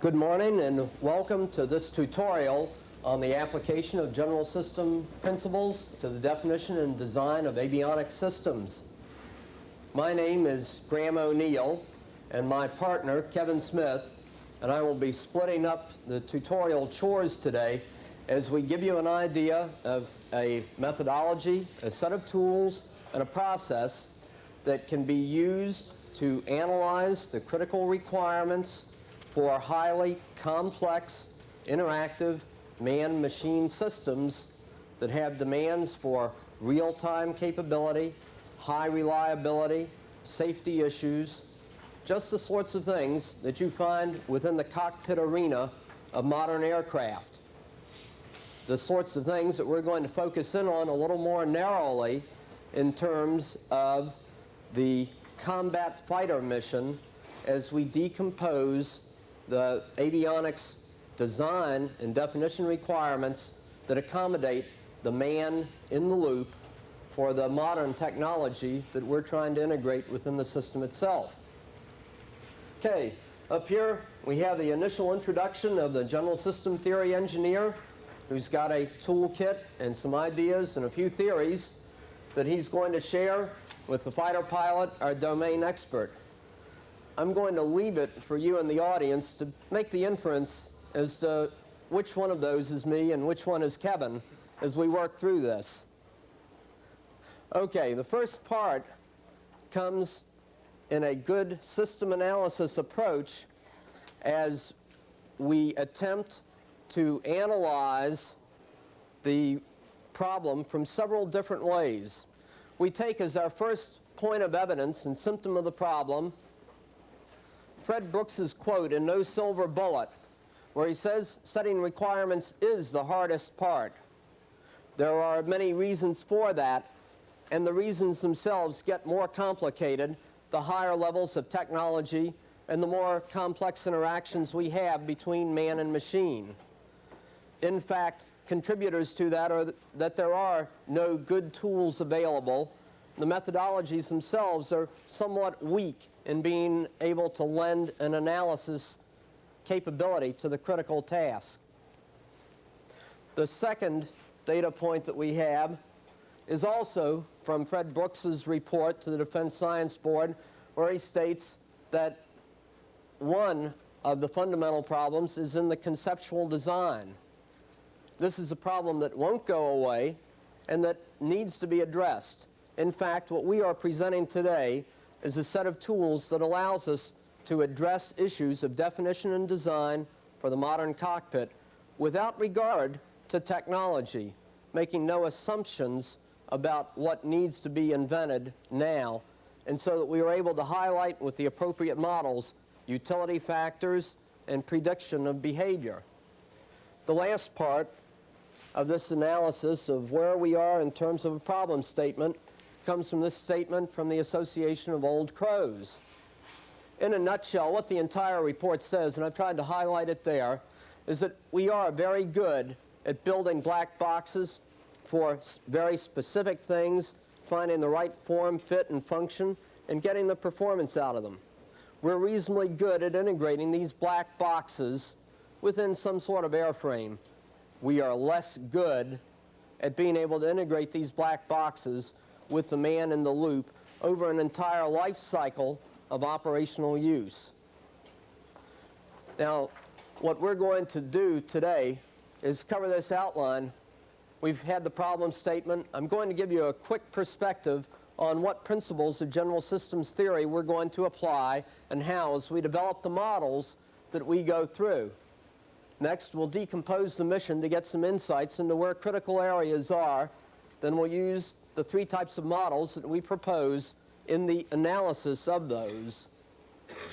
Good morning and welcome to this tutorial on the application of general system principles to the definition and design of avionics systems. My name is Graham O'Neill and my partner Kevin Smith, and I will be splitting up the tutorial chores today as we give you an idea of a methodology, a set of tools, and a process that can be used to analyze the critical requirements for highly complex, interactive man-machine systems that have demands for real-time capability, high reliability, safety issues, just the sorts of things that you find within the cockpit arena of modern aircraft. The sorts of things that we're going to focus in on a little more narrowly in terms of the combat fighter mission as we decompose the avionics design and definition requirements that accommodate the man in the loop for the modern technology that we're trying to integrate within the system itself. Okay, up here we have the initial introduction of the general system theory engineer, who's got a toolkit and some ideas and a few theories that he's going to share with the fighter pilot, our domain expert. I'm going to leave it for you in the audience to make the inference as to which one of those is me and which one is Kevin as we work through this. Okay, the first part comes in a good system analysis approach as we attempt to analyze the problem from several different ways. We take as our first point of evidence and symptom of the problem Fred Brooks's quote in No Silver Bullet, where he says, setting requirements is the hardest part. There are many reasons for that, and the reasons themselves get more complicated the higher levels of technology and the more complex interactions we have between man and machine. In fact, contributors to that are that there are no good tools available. The methodologies themselves are somewhat weak in being able to lend an analysis capability to the critical task. The second data point that we have is also from Fred Brooks's report to the Defense Science Board, where he states that one of the fundamental problems is in the conceptual design. This is a problem that won't go away and that needs to be addressed. In fact, what we are presenting today is a set of tools that allows us to address issues of definition and design for the modern cockpit without regard to technology, making no assumptions about what needs to be invented now, and so that we are able to highlight with the appropriate models utility factors and prediction of behavior. The last part of this analysis of where we are in terms of a problem statement comes from this statement from the Association of Old Crows. In a nutshell, what the entire report says, and I've tried to highlight it there, is that we are very good at building black boxes for very specific things, finding the right form, fit, and function, and getting the performance out of them. We're reasonably good at integrating these black boxes within some sort of airframe. We are less good at being able to integrate these black boxes with the man in the loop over an entire life cycle of operational use. Now, what we're going to do today is cover this outline. We've had the problem statement. I'm going to give you a quick perspective on what principles of general systems theory we're going to apply and how as we develop the models that we go through. Next, we'll decompose the mission to get some insights into where critical areas are. Then we'll use the three types of models that we propose in the analysis of those.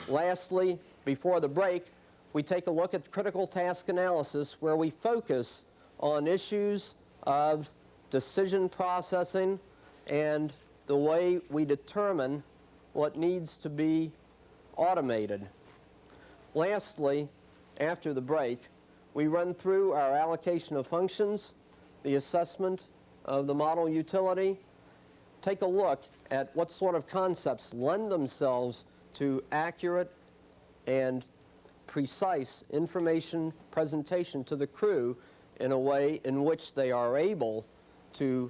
Lastly, before the break, we take a look at critical task analysis where we focus on issues of decision processing and the way we determine what needs to be automated. Lastly, after the break, we run through our allocation of functions, the assessment of the model utility, take a look at what sort of concepts lend themselves to accurate and precise information presentation to the crew in a way in which they are able to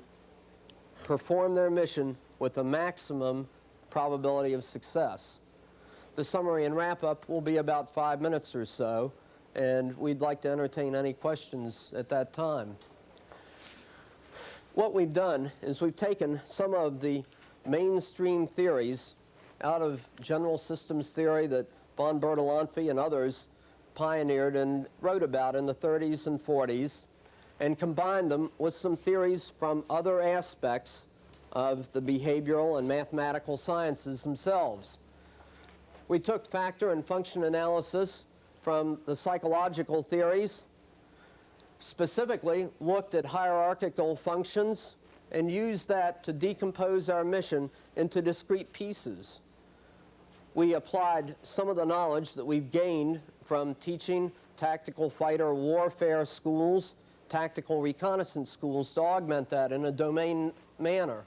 perform their mission with the maximum probability of success. The summary and wrap-up will be about 5 minutes or so, and we'd like to entertain any questions at that time. What we've done is we've taken some of the mainstream theories out of general systems theory that von Bertalanffy and others pioneered and wrote about in the 30s and 40s, and combined them with some theories from other aspects of the behavioral and mathematical sciences themselves. We took factor and function analysis from the psychological theories, specifically looked at hierarchical functions, and used that to decompose our mission into discrete pieces. We applied some of the knowledge that we've gained from teaching tactical fighter warfare schools, tactical reconnaissance schools, to augment that in a domain manner.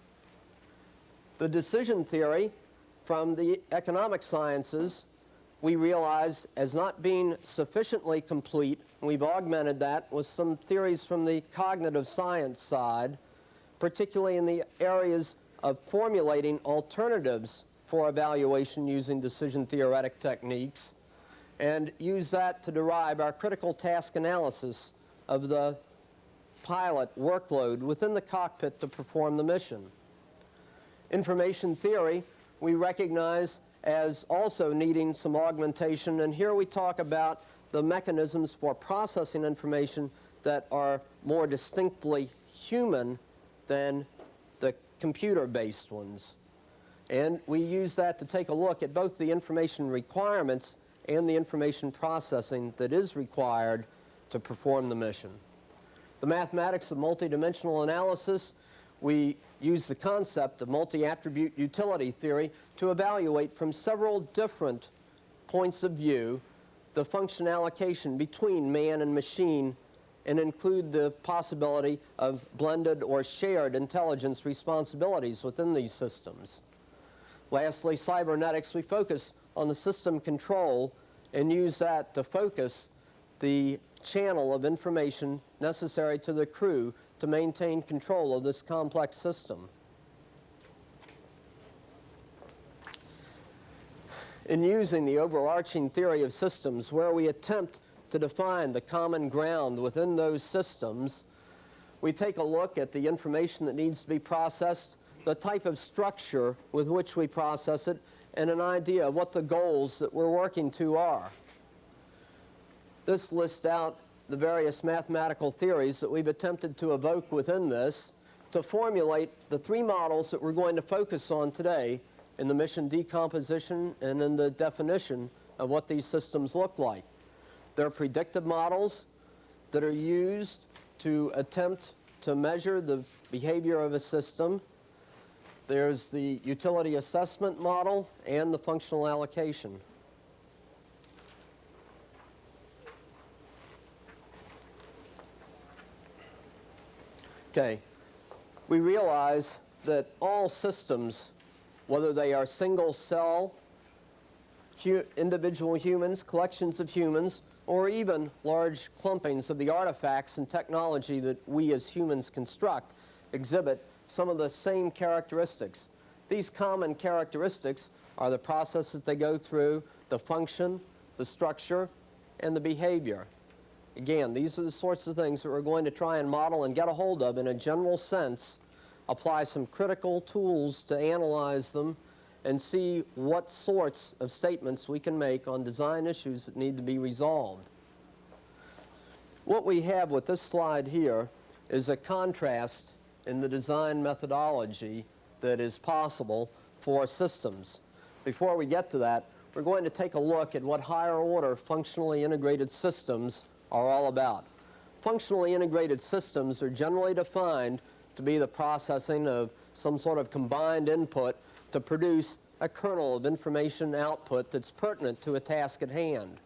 The decision theory from the economic sciences we realized as not being sufficiently complete. We've augmented that with some theories from the cognitive science side, particularly in the areas of formulating alternatives for evaluation using decision theoretic techniques, and use that to derive our critical task analysis of the pilot workload within the cockpit to perform the mission. Information theory we recognize as also needing some augmentation, and here we talk about the mechanisms for processing information that are more distinctly human than the computer-based ones. And we use that to take a look at both the information requirements and the information processing that is required to perform the mission. The mathematics of multidimensional analysis, we use the concept of multi-attribute utility theory to evaluate from several different points of view the function allocation between man and machine, and include the possibility of blended or shared intelligence responsibilities within these systems. Lastly, cybernetics, we focus on the system control and use that to focus the channel of information necessary to the crew to maintain control of this complex system. In using the overarching theory of systems, where we attempt to define the common ground within those systems, we take a look at the information that needs to be processed, the type of structure with which we process it, and an idea of what the goals that we're working to are. This lists out the various mathematical theories that we've attempted to evoke within this to formulate the 3 models that we're going to focus on today in the mission decomposition and in the definition of what these systems look like. They're predictive models that are used to attempt to measure the behavior of a system. There's the utility assessment model and the functional allocation. Okay, we realize that all systems, whether they are single cell, individual humans, collections of humans, or even large clumpings of the artifacts and technology that we as humans construct, exhibit some of the same characteristics. These common characteristics are the process that they go through, the function, the structure, and the behavior. Again, these are the sorts of things that we're going to try and model and get a hold of in a general sense, apply some critical tools to analyze them, and see what sorts of statements we can make on design issues that need to be resolved. What we have with this slide here is a contrast in the design methodology that is possible for systems. Before we get to that, we're going to take a look at what higher order functionally integrated systems are all about. Functionally integrated systems are generally defined to be the processing of some sort of combined input to produce a kernel of information output that's pertinent to a task at hand.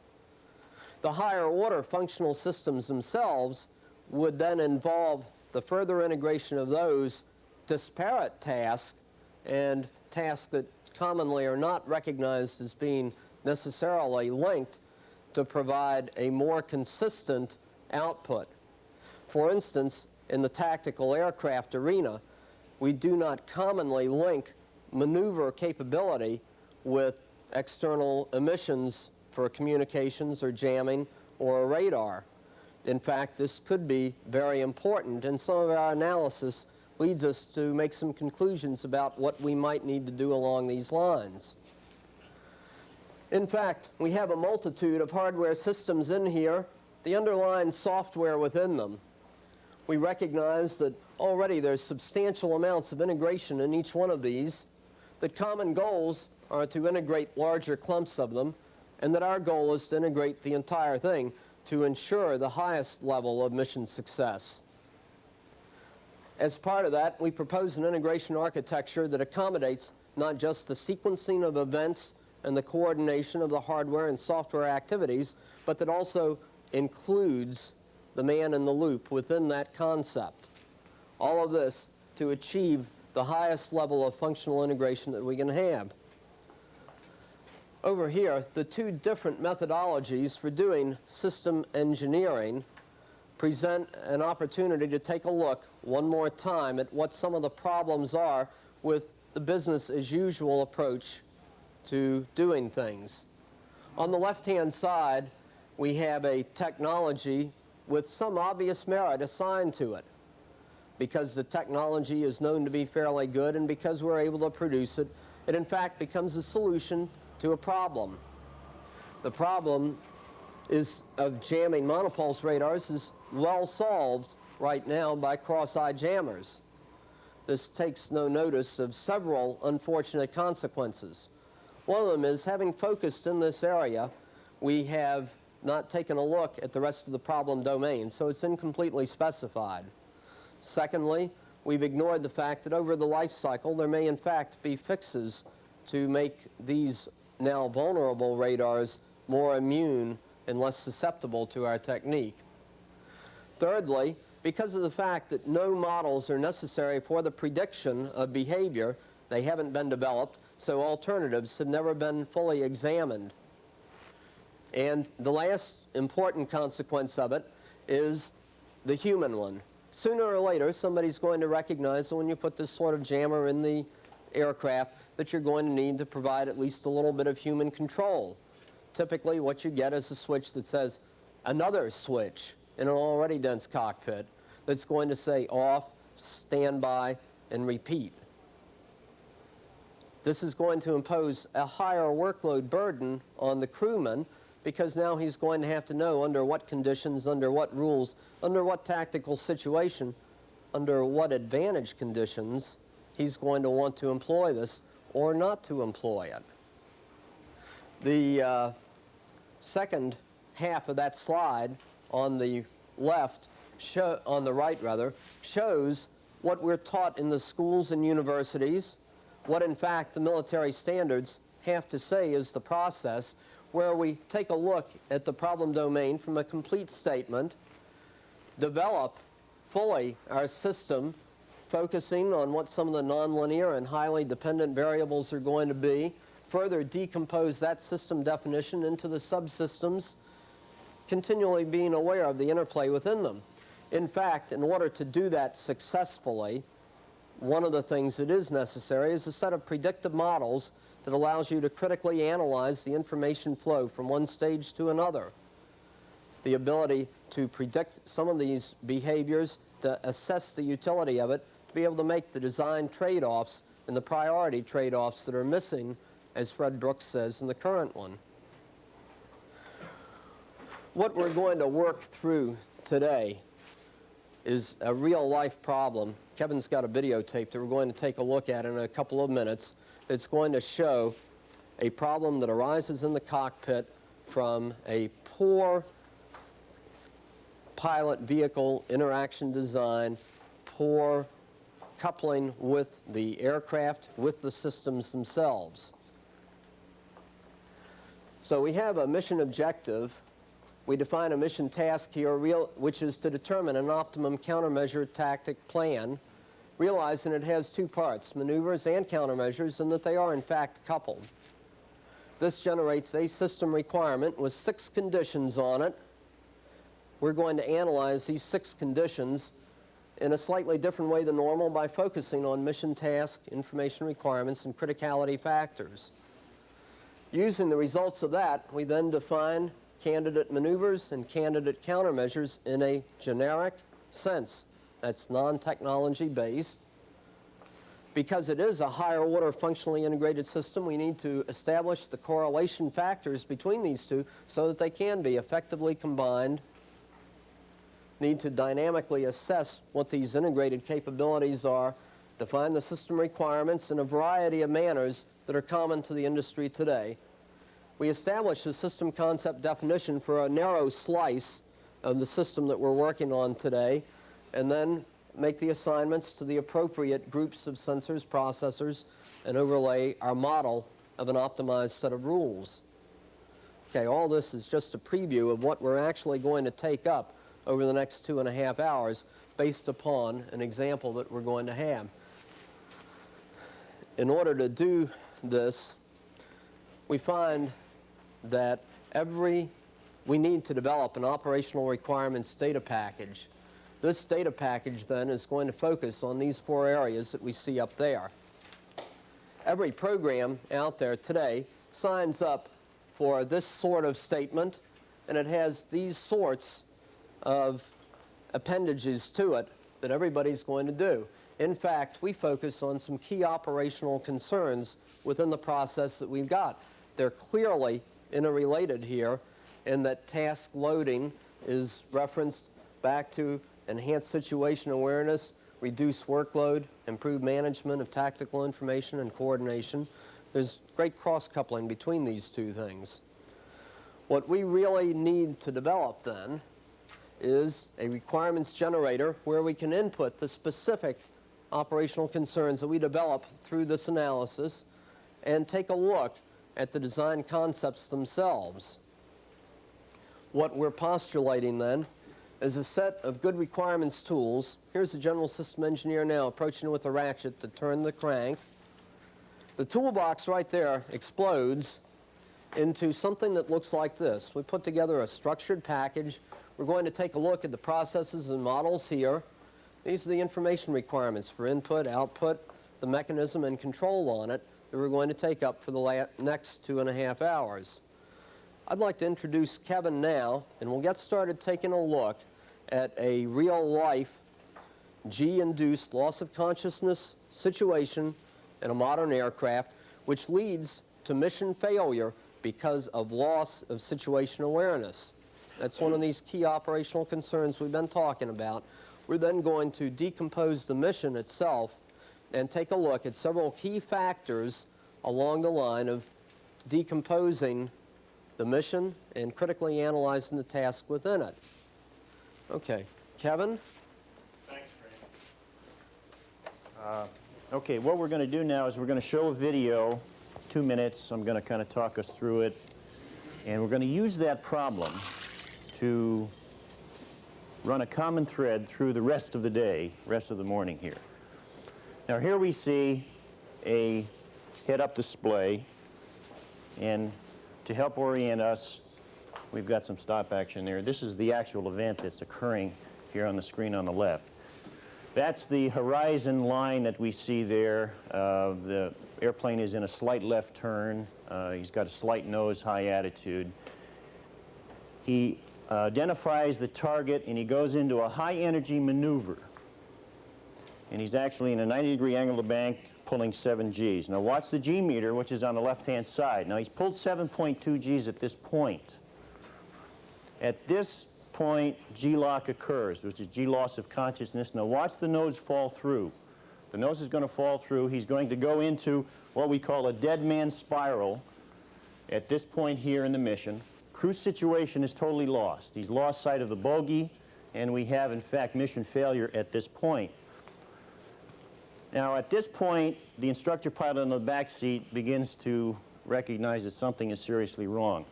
The higher order functional systems themselves would then involve the further integration of those disparate tasks and tasks that commonly are not recognized as being necessarily linked to provide a more consistent output. For instance, in the tactical aircraft arena, we do not commonly link maneuver capability with external emissions for communications or jamming or a radar. In fact, this could be very important, and some of our analysis leads us to make some conclusions about what we might need to do along these lines. In fact, we have a multitude of hardware systems in here, the underlying software within them. We recognize that already there's substantial amounts of integration in each one of these, that common goals are to integrate larger clumps of them, and that our goal is to integrate the entire thing to ensure the highest level of mission success. As part of that, we propose an integration architecture that accommodates not just the sequencing of events and the coordination of the hardware and software activities, but that also includes the man in the loop within that concept. All of this to achieve the highest level of functional integration that we can have. Over here, the two different methodologies for doing system engineering present an opportunity to take a look one more time at what some of the problems are with the business as usual approach to doing things. On the left-hand side, we have a technology with some obvious merit assigned to it. Because the technology is known to be fairly good and because we're able to produce it, it in fact becomes a solution to a problem. The problem of jamming monopulse radars is well solved right now by cross-eye jammers. This takes no notice of several unfortunate consequences. One of them is, having focused in this area, we have not taken a look at the rest of the problem domain, so it's incompletely specified. Secondly, we've ignored the fact that over the life cycle there may in fact be fixes to make these now vulnerable radars more immune and less susceptible to our technique. Thirdly, because of the fact that no models are necessary for the prediction of behavior, they haven't been developed, so alternatives have never been fully examined. And the last important consequence of it is the human one. Sooner or later, somebody's going to recognize that when you put this sort of jammer in the aircraft, that you're going to need to provide at least a little bit of human control. Typically, what you get is a switch that says another switch in an already dense cockpit that's going to say off, standby, and repeat. This is going to impose a higher workload burden on the crewman, because now he's going to have to know under what conditions, under what rules, under what tactical situation, under what advantage conditions he's going to want to employ this or not to employ it. The second half of that slide on the left, on the right rather, shows what we're taught in the schools and universities, what in fact the military standards have to say is the process, where we take a look at the problem domain from a complete statement, develop fully our system, focusing on what some of the nonlinear and highly dependent variables are going to be, further decompose that system definition into the subsystems, continually being aware of the interplay within them. In fact, in order to do that successfully, one of the things that is necessary is a set of predictive models that allows you to critically analyze the information flow from one stage to another. The ability to predict some of these behaviors, to assess the utility of it, to be able to make the design trade-offs and the priority trade-offs that are missing, as Fred Brooks says in the current one. What we're going to work through today is a real-life problem. Kevin's got a videotape that we're going to take a look at in a couple of minutes. It's going to show a problem that arises in the cockpit from a poor pilot-vehicle interaction design, poor coupling with the aircraft, with the systems themselves. So we have a mission objective. We define a mission task here, which is to determine an optimum countermeasure tactic plan, realizing it has two parts, maneuvers and countermeasures, and that they are in fact coupled. This generates a system requirement with 6 conditions on it. We're going to analyze these 6 conditions in a slightly different way than normal by focusing on mission task, information requirements, and criticality factors. Using the results of that, we then define candidate maneuvers and candidate countermeasures in a generic sense. That's non-technology based. Because it is a higher order functionally integrated system, we need to establish the correlation factors between these two so that they can be effectively combined. Need to dynamically assess what these integrated capabilities are, define the system requirements in a variety of manners that are common to the industry today. We establish a system concept definition for a narrow slice of the system that we're working on today, and then make the assignments to the appropriate groups of sensors, processors, and overlay our model of an optimized set of rules. Okay, all this is just a preview of what we're actually going to take up over the next 2.5 hours based upon an example that we're going to have. In order to do this, we find that we need to develop an operational requirements data package. This data package then is going to focus on these 4 areas that we see up there. Every program out there today signs up for this sort of statement, and it has these sorts of appendages to it that everybody's going to do. In fact, we focus on some key operational concerns within the process that we've got. They're clearly interrelated here in that task loading is referenced back to enhanced situation awareness, reduce workload, improve management of tactical information and coordination. There's great cross-coupling between these two things. What we really need to develop then is a requirements generator where we can input the specific operational concerns that we develop through this analysis and take a look at the design concepts themselves. What we're postulating then is a set of good requirements tools. Here's the general system engineer now approaching it with a ratchet to turn the crank. The toolbox right there explodes into something that looks like this. We put together a structured package. We're going to take a look at the processes and models here. These are the information requirements for input, output, the mechanism and control on it that we're going to take up for the next 2.5 hours. I'd like to introduce Kevin now, and we'll get started taking a look at a real-life G-induced loss of consciousness situation in a modern aircraft, which leads to mission failure because of loss of situation awareness. That's one of these key operational concerns we've been talking about. We're then going to decompose the mission itself and take a look at several key factors along the line of decomposing the mission and critically analyzing the task within it. Okay, Kevin? Thanks, Frank. Okay, what we're going to do now is we're going to show a video, 2 minutes. I'm going to kind of talk us through it. And we're going to use that problem to run a common thread through the rest of the day, rest of the morning here. Now here we see a head-up display, and to help orient us, we've got some stop action there. This is the actual event that's occurring here on the screen on the left. That's the horizon line that we see there. The airplane is in a slight left turn. He's got a slight nose, high attitude. He identifies the target, and he goes into a high-energy maneuver. And he's actually in a 90-degree angle of bank, pulling 7 Gs. Now watch the G meter, which is on the left-hand side. Now he's pulled 7.2 Gs at this point. At this point, G-lock occurs, which is G loss of consciousness. Now watch the nose fall through. The nose is going to fall through. He's going to go into what we call a dead man spiral at this point here in the mission. Cruise situation is totally lost. He's lost sight of the bogey, and we have, in fact, mission failure at this point. Now, at this point, the instructor pilot in the back seat begins to recognize that something is seriously wrong.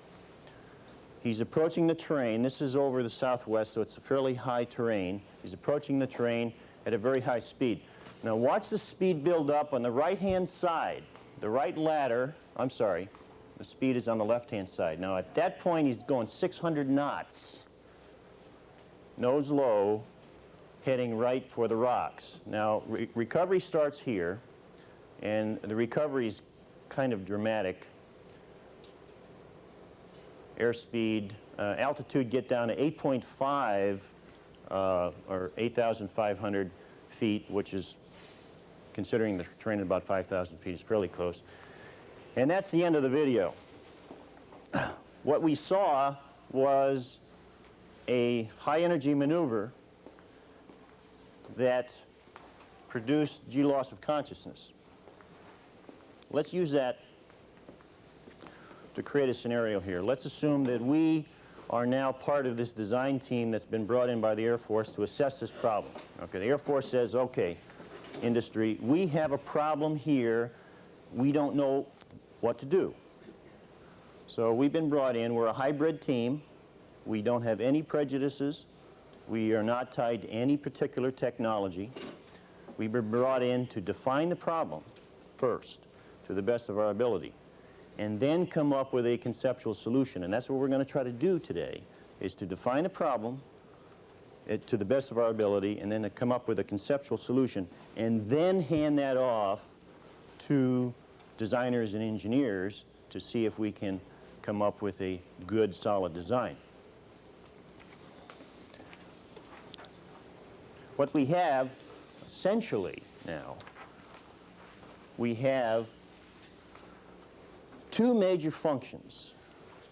He's approaching the terrain. This is over the southwest, so it's a fairly high terrain. He's approaching the terrain at a very high speed. Now, watch the speed build up on the right-hand side. The right ladder, I'm sorry, The speed is on the left-hand side. Now, at that point, he's going 600 knots, nose low, heading right for the rocks. Now, recovery starts here, and the recovery is kind of dramatic. Airspeed, altitude get down to 8.5 or 8,500 feet, which is, considering the terrain at about 5,000 feet, is fairly close. And that's the end of the video. What we saw was a high-energy maneuver that produced G-loss of consciousness. Let's use that to create a scenario here. Let's assume that we are now part of this design team that's been brought in by the Air Force to assess this problem. Okay, the Air Force says, okay, industry, we have a problem here. We don't know what to do. So we've been brought in. We're a hybrid team. We don't have any prejudices. We are not tied to any particular technology. We've been brought in to define the problem first, to the best of our ability, and then come up with a conceptual solution. And that's what we're going to try to do today, is to define the problem to the best of our ability, and then to come up with a conceptual solution, and then hand that off to designers and engineers to see if we can come up with a good, solid design. What we have, essentially, now, we have two major functions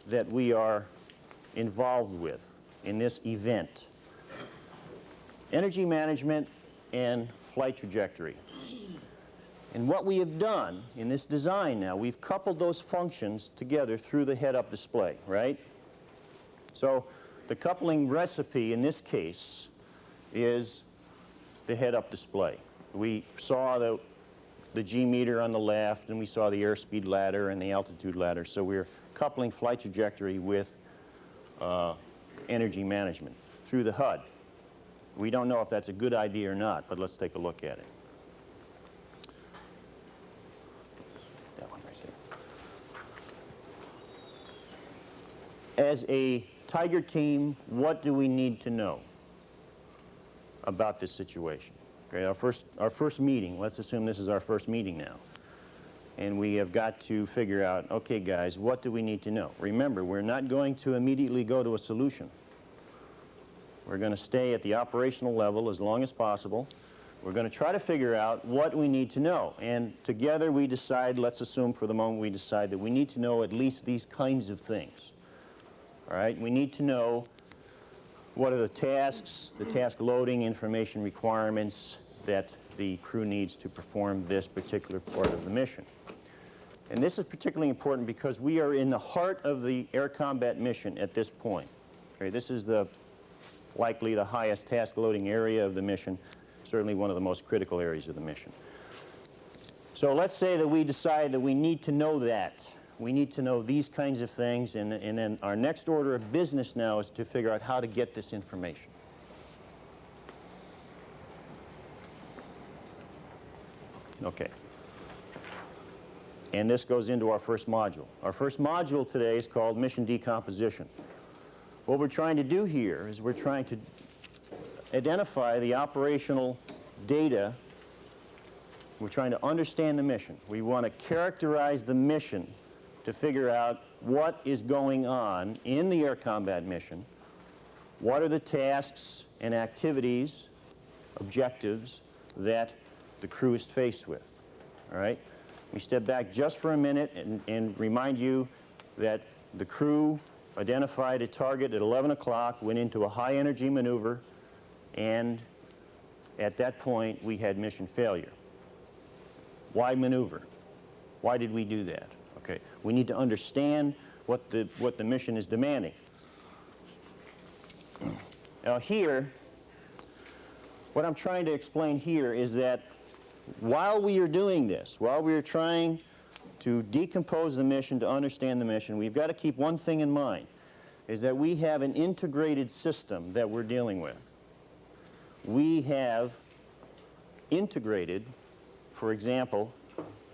that we are involved with in this event: energy management and flight trajectory. And what we have done in this design now, we've coupled those functions together through the head-up display, right? So the coupling recipe in this case is the head-up display. We saw the G meter on the left, and we saw the airspeed ladder and the altitude ladder. So we're coupling flight trajectory with energy management through the HUD. We don't know if that's a good idea or not, but let's take a look at it. That one right there. As a Tiger team, what do we need to know about this situation? Okay, our first meeting, let's assume this is our first meeting now. And we have got to figure out, okay guys, what do we need to know? Remember, we're not going to immediately go to a solution. We're going to stay at the operational level as long as possible. We're going to try to figure out what we need to know. And together we decide, let's assume for the moment we decide that we need to know at least these kinds of things. All right, we need to know what are the tasks, the task loading, information requirements that the crew needs to perform this particular part of the mission. And this is particularly important because we are in the heart of the air combat mission at this point. Okay, this is likely the highest task loading area of the mission, certainly one of the most critical areas of the mission. So let's say that we decide that we need to know that. We need to know these kinds of things, and then our next order of business now is to figure out how to get this information. Okay. And this goes into our first module. Our first module today is called Mission Decomposition. What we're trying to do here is we're trying to identify the operational data. We're trying to understand the mission. We want to characterize the mission to figure out what is going on in the air combat mission, what are the tasks and activities, objectives that the crew is faced with. All right? We step back just for a minute and remind you that the crew identified a target at 11 o'clock, went into a high energy maneuver, and at that point we had mission failure. Why maneuver? Why did we do that? Okay, we need to understand what the mission is demanding. Now here, what I'm trying to explain here is that while we are doing this, while we are trying to decompose the mission, to understand the mission, we've got to keep one thing in mind, is that we have an integrated system that we're dealing with. We have integrated, for example,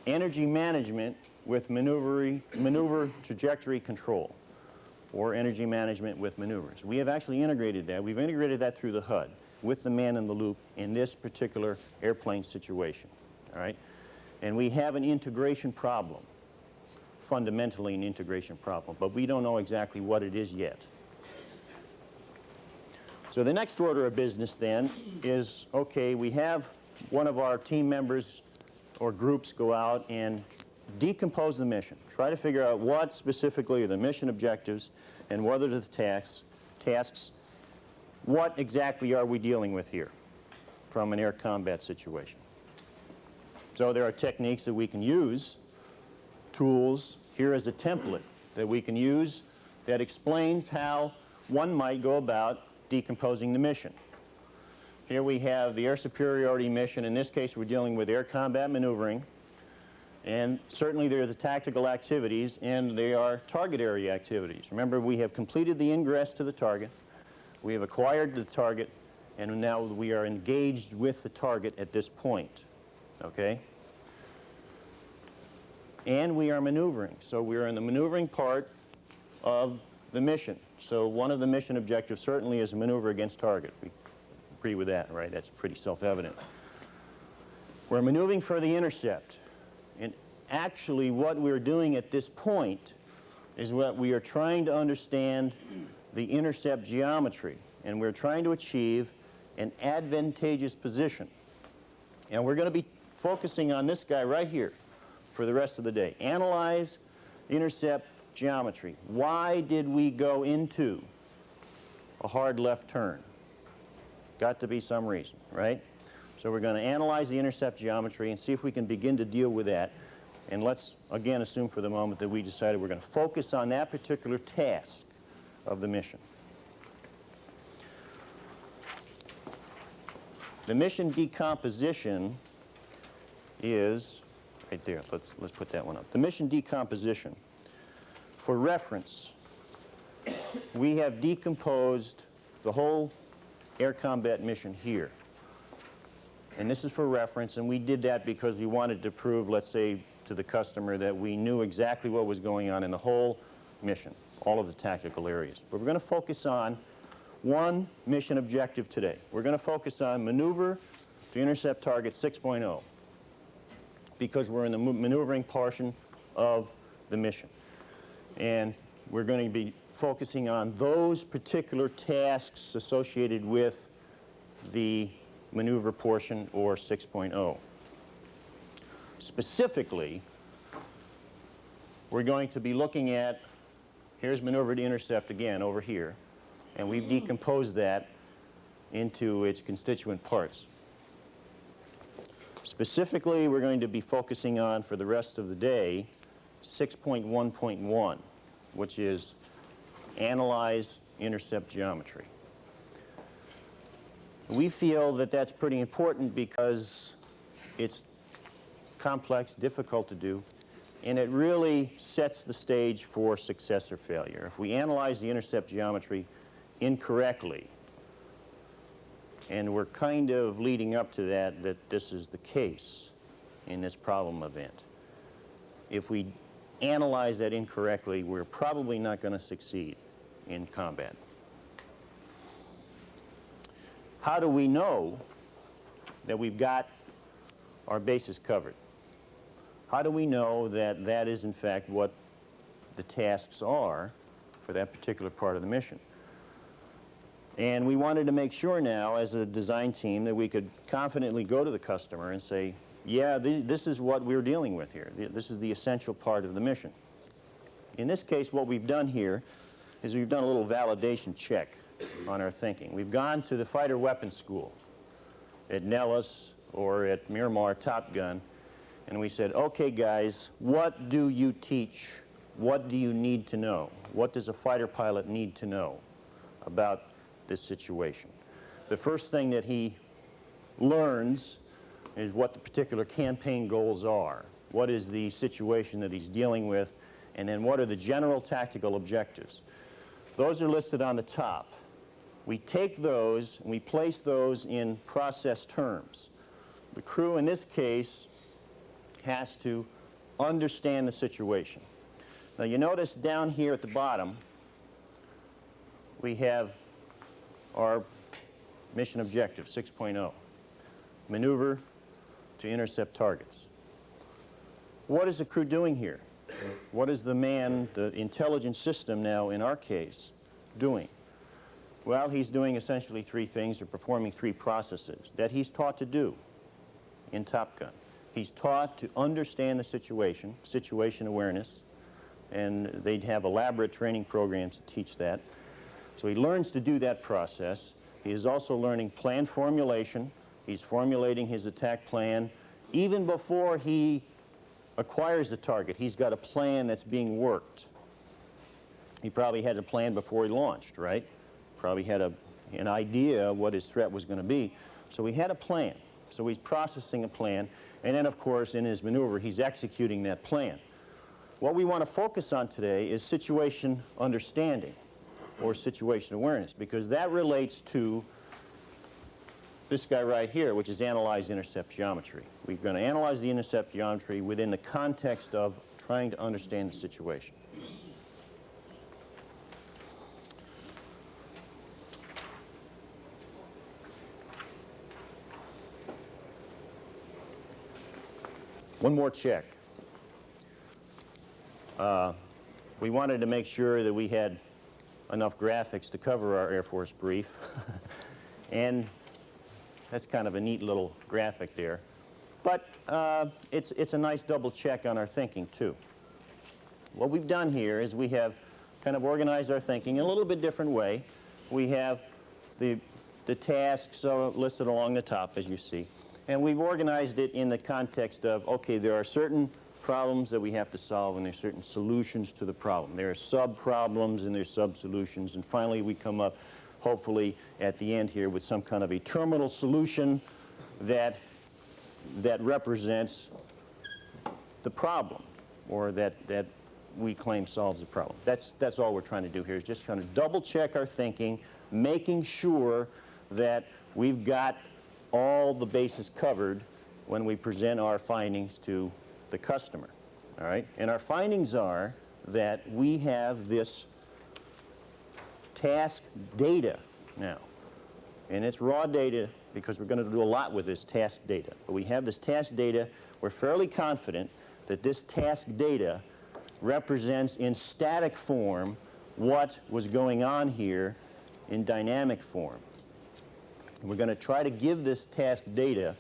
energy management with maneuver trajectory control, or energy management with maneuvers. We have actually integrated that. We've integrated that through the HUD with the man in the loop in this particular airplane situation, all right? And we have an integration problem, fundamentally an integration problem, but we don't know exactly what it is yet. So the next order of business then is, okay, we have one of our team members or groups go out and decompose the mission. Try to figure out what specifically are the mission objectives and what are the tasks. What exactly are we dealing with here from an air combat situation? So there are techniques that we can use, tools. Here is a template that we can use that explains how one might go about decomposing the mission. Here we have the air superiority mission. In this case, we're dealing with air combat maneuvering. And certainly there are the tactical activities, and they are target area activities. Remember, we have completed the ingress to the target. We have acquired the target, and now we are engaged with the target at this point, okay? And we are maneuvering. So we are in the maneuvering part of the mission. So one of the mission objectives certainly is maneuver against target. We agree with that, right? That's pretty self-evident. We're maneuvering for the intercept. And actually what we're doing at this point is what we are trying to understand the intercept geometry, and we're trying to achieve an advantageous position. And we're going to be focusing on this guy right here for the rest of the day. Analyze intercept geometry. Why did we go into a hard left turn? Got to be some reason, right? So we're going to analyze the intercept geometry and see if we can begin to deal with that. And let's, again, assume for the moment that we decided we're going to focus on that particular task of the mission. The mission decomposition is right there. Let's put that one up. The mission decomposition. For reference, we have decomposed the whole air combat mission here. And this is for reference, and we did that because we wanted to prove, let's say, to the customer that we knew exactly what was going on in the whole mission, all of the tactical areas. But we're going to focus on one mission objective today. We're going to focus on maneuver to intercept target 6.0 because we're in the maneuvering portion of the mission. And we're going to be focusing on those particular tasks associated with the maneuver portion, or 6.0. Specifically, we're going to be looking at, here's maneuver to intercept again over here, and we've decomposed that into its constituent parts. Specifically, we're going to be focusing on, for the rest of the day, 6.1.1, which is analyze intercept geometry. We feel that that's pretty important because it's complex, difficult to do, and it really sets the stage for success or failure. If we analyze the intercept geometry incorrectly, and we're kind of leading up to that this is the case in this problem event. If we analyze that incorrectly, we're probably not going to succeed in combat. How do we know that we've got our bases covered? How do we know that that is, in fact, what the tasks are for that particular part of the mission? And we wanted to make sure now, as a design team, that we could confidently go to the customer and say, yeah, this is what we're dealing with here. This is the essential part of the mission. In this case, what we've done here is we've done a little validation check on our thinking. We've gone to the fighter weapons school at Nellis or at Miramar Top Gun, and we said, okay, guys, what do you teach? What do you need to know? What does a fighter pilot need to know about this situation? The first thing that he learns is what the particular campaign goals are. What is the situation that he's dealing with? And then what are the general tactical objectives? Those are listed on the top. We take those and we place those in process terms. The crew in this case has to understand the situation. Now you notice down here at the bottom, we have our mission objective, 6.0, maneuver to intercept targets. What is the crew doing here? What is the intelligence system now, in our case, doing? Well, he's doing essentially three things, or performing three processes that he's taught to do in Top Gun. He's taught to understand the situation, situation awareness, and they'd have elaborate training programs to teach that. So he learns to do that process. He is also learning plan formulation. He's formulating his attack plan. Even before he acquires the target, he's got a plan that's being worked. He probably had a plan before he launched, right? Probably had an idea of what his threat was going to be. So he had a plan. So he's processing a plan. And then, of course, in his maneuver, he's executing that plan. What we want to focus on today is situation understanding, or situation awareness, because that relates to this guy right here, which is analyze intercept geometry. We're going to analyze the intercept geometry within the context of trying to understand the situation. One more check. We wanted to make sure that we had enough graphics to cover our Air Force brief. And that's kind of a neat little graphic there. But it's a nice double check on our thinking, too. What we've done here is we have kind of organized our thinking in a little bit different way. We have the tasks listed along the top, as you see. And we've organized it in the context of, okay, there are certain problems that we have to solve, and there's certain solutions to the problem. There are sub-problems and there's sub-solutions, and finally we come up, hopefully, at the end here with some kind of a terminal solution that represents the problem, or that we claim solves the problem. That's all we're trying to do here, is just kind of double-check our thinking, making sure that we've got all the bases covered when we present our findings to the customer, all right? And our findings are that we have this task data now. And it's raw data because we're going to do a lot with this task data. But we have this task data. We're fairly confident that this task data represents in static form what was going on here in dynamic form. And we're going to try to give this task data,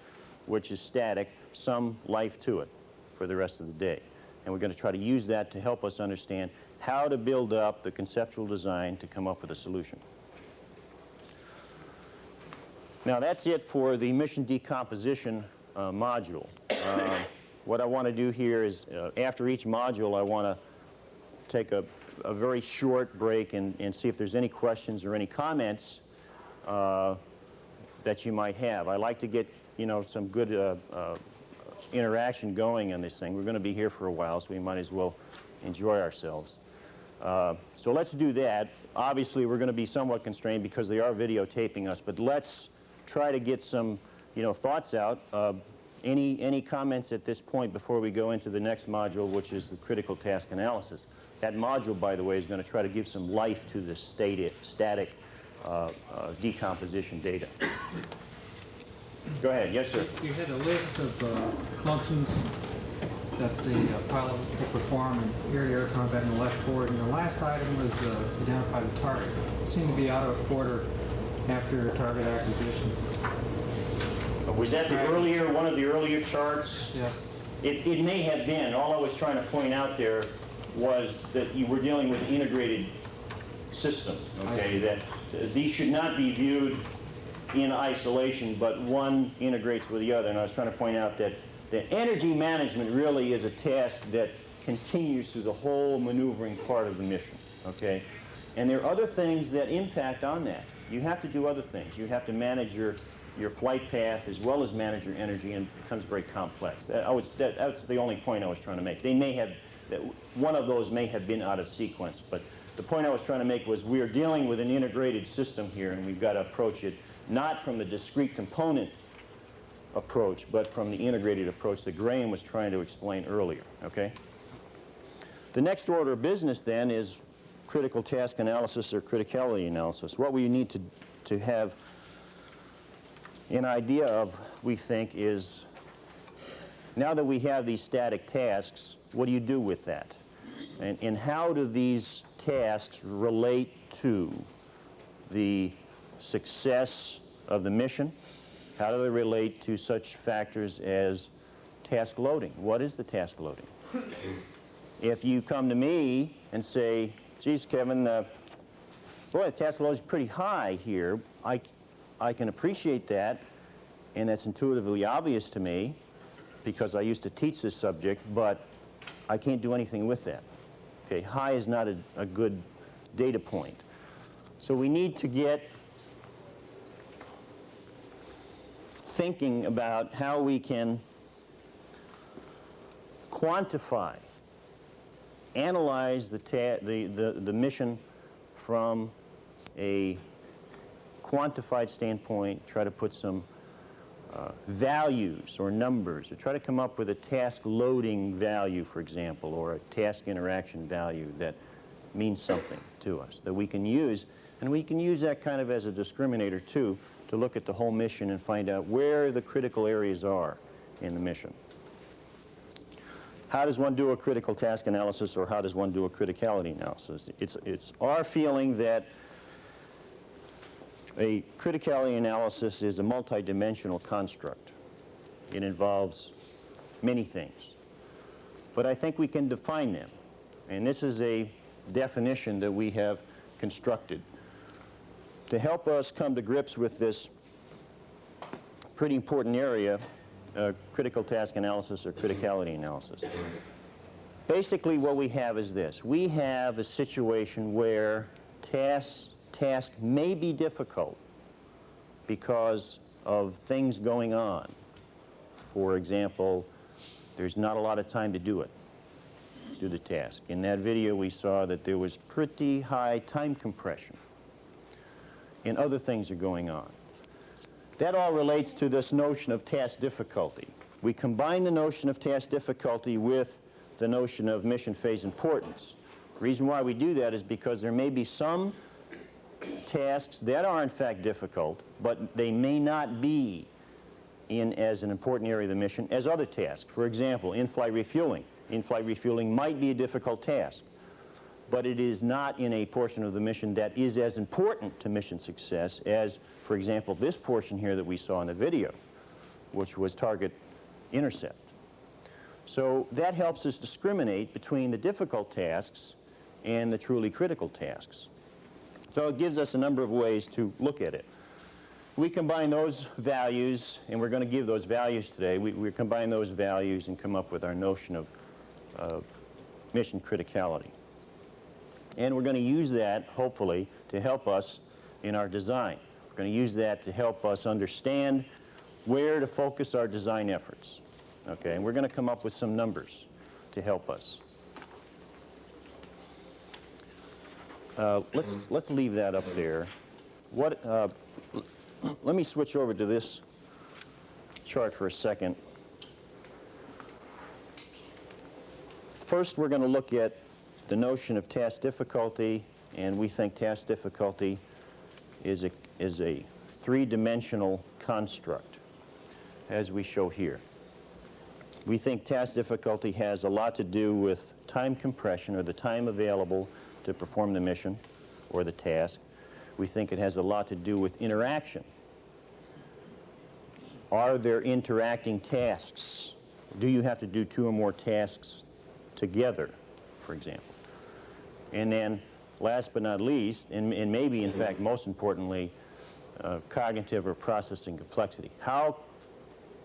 which is static, some life to it for the rest of the day. And we're going to try to use that to help us understand how to build up the conceptual design to come up with a solution. Now that's it for the mission decomposition module. What I want to do here is, after each module, I want to take a very short break and see if there's any questions or any comments that you might have. I like to get, some good interaction going on this thing. We're going to be here for a while, so we might as well enjoy ourselves. So let's do that. Obviously, we're going to be somewhat constrained because they are videotaping us, but let's try to get some, thoughts out. Any comments at this point before we go into the next module, which is the critical task analysis? That module, by the way, is going to try to give some life to the static decomposition data. Go ahead. Yes, sir. You had a list of functions that the pilot will perform in air-to-air combat in the left forward, and the last item was identify the target. It seemed to be out of order after target acquisition. Was that one of the earlier charts? Yes. It may have been. All I was trying to point out there was that you were dealing with an integrated system, okay? That these should not be viewed in isolation, but one integrates with the other. And I was trying to point out that the energy management really is a task that continues through the whole maneuvering part of the mission, okay? And there are other things that impact on that. You have to do other things. You have to manage your flight path as well as manage your energy, and it becomes very complex. That's the only point I was trying to make. One of those may have been out of sequence, but the point I was trying to make was we are dealing with an integrated system here, and we've got to approach it not from the discrete component approach, but from the integrated approach that Graham was trying to explain earlier, okay? The next order of business then is critical task analysis or criticality analysis. What we need to have an idea of, we think, is now that we have these static tasks, what do you do with that? And how do these tasks relate to the success of the mission? How do they relate to such factors as task loading? What is the task loading? If you come to me and say, geez, Kevin, boy, the task load is pretty high here. I can appreciate that, and that's intuitively obvious to me because I used to teach this subject, but I can't do anything with that. Okay, high is not a good data point. So we need to get thinking about how we can quantify, analyze the mission from a quantified standpoint, try to put some values or numbers, or try to come up with a task loading value, for example, or a task interaction value that means something to us that we can use. And we can use that kind of as a discriminator, too, to look at the whole mission and find out where the critical areas are in the mission. How does one do a critical task analysis, or how does one do a criticality analysis? It's our feeling that a criticality analysis is a multidimensional construct. It involves many things. But I think we can define them. And this is a definition that we have constructed to help us come to grips with this pretty important area, critical task analysis or criticality analysis. Basically what we have is this. We have a situation where task may be difficult because of things going on. For example, there's not a lot of time to do the task. In that video we saw that there was pretty high time compression and other things are going on. That all relates to this notion of task difficulty. We combine the notion of task difficulty with the notion of mission phase importance. The reason why we do that is because there may be some tasks that are in fact difficult, but they may not be in as an important area of the mission as other tasks. For example, in-flight refueling. In-flight refueling might be a difficult task, but it is not in a portion of the mission that is as important to mission success as, for example, this portion here that we saw in the video, which was target intercept. So that helps us discriminate between the difficult tasks and the truly critical tasks. So it gives us a number of ways to look at it. We combine those values, and we're going to give those values today. We combine those values and come up with our notion of mission criticality. And we're going to use that, hopefully, to help us in our design. We're going to use that to help us understand where to focus our design efforts. Okay, and we're going to come up with some numbers to help us. Let's leave that up there. Let me switch over to this chart for a second. First, we're going to look at the notion of task difficulty, and we think task difficulty is a three-dimensional construct, as we show here. We think task difficulty has a lot to do with time compression, or the time available to perform the mission or the task. We think it has a lot to do with interaction. Are there interacting tasks? Do you have to do two or more tasks together, for example? And then, last but not least, and maybe in fact most importantly, cognitive or processing complexity. How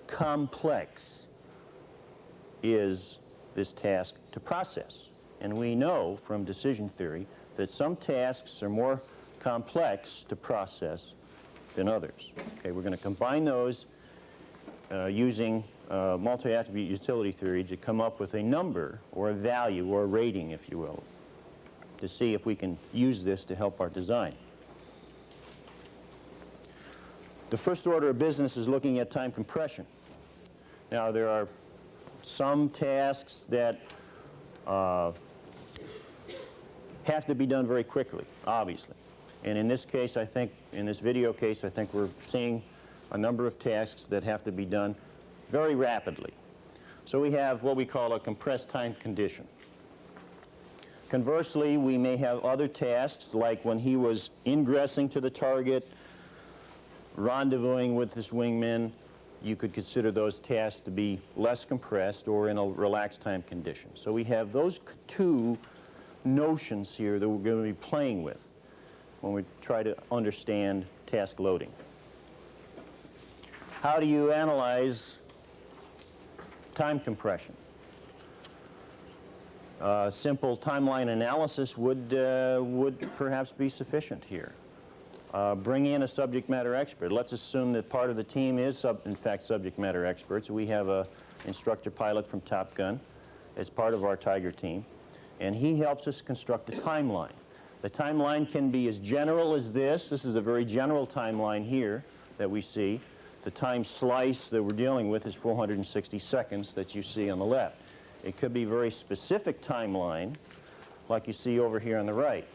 complex is this task to process? And we know from decision theory that some tasks are more complex to process than others. Okay, we're going to combine those using multi-attribute utility theory to come up with a number or a value or a rating, if you will, to see if we can use this to help our design. The first order of business is looking at time compression. Now, there are some tasks that have to be done very quickly, obviously. And in this case, I think, in this video case, I think we're seeing a number of tasks that have to be done very rapidly. So we have what we call a compressed time condition. Conversely, we may have other tasks, like when he was ingressing to the target, rendezvousing with his wingman. You could consider those tasks to be less compressed or in a relaxed time condition. So we have those two notions here that we're going to be playing with when we try to understand task loading. How do you analyze time compression? Simple timeline analysis would perhaps be sufficient here. Bring in a subject matter expert. Let's assume that part of the team is, in fact, subject matter experts. We have an instructor pilot from Top Gun as part of our Tiger team, and he helps us construct the timeline. The timeline can be as general as this. This is a very general timeline here that we see. The time slice that we're dealing with is 460 seconds that you see on the left. It could be a very specific timeline, like you see over here on the right.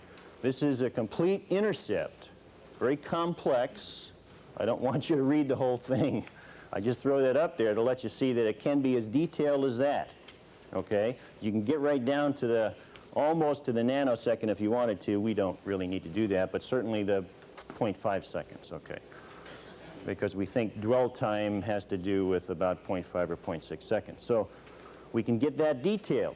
This is a complete intercept, very complex. I don't want you to read the whole thing. I just throw that up there to let you see that it can be as detailed as that, okay? You can get right down to the, almost to the nanosecond if you wanted to. We don't really need to do that, but certainly the 0.5 seconds, okay? Because we think dwell time has to do with about 0.5 or 0.6 seconds. So we can get that detailed.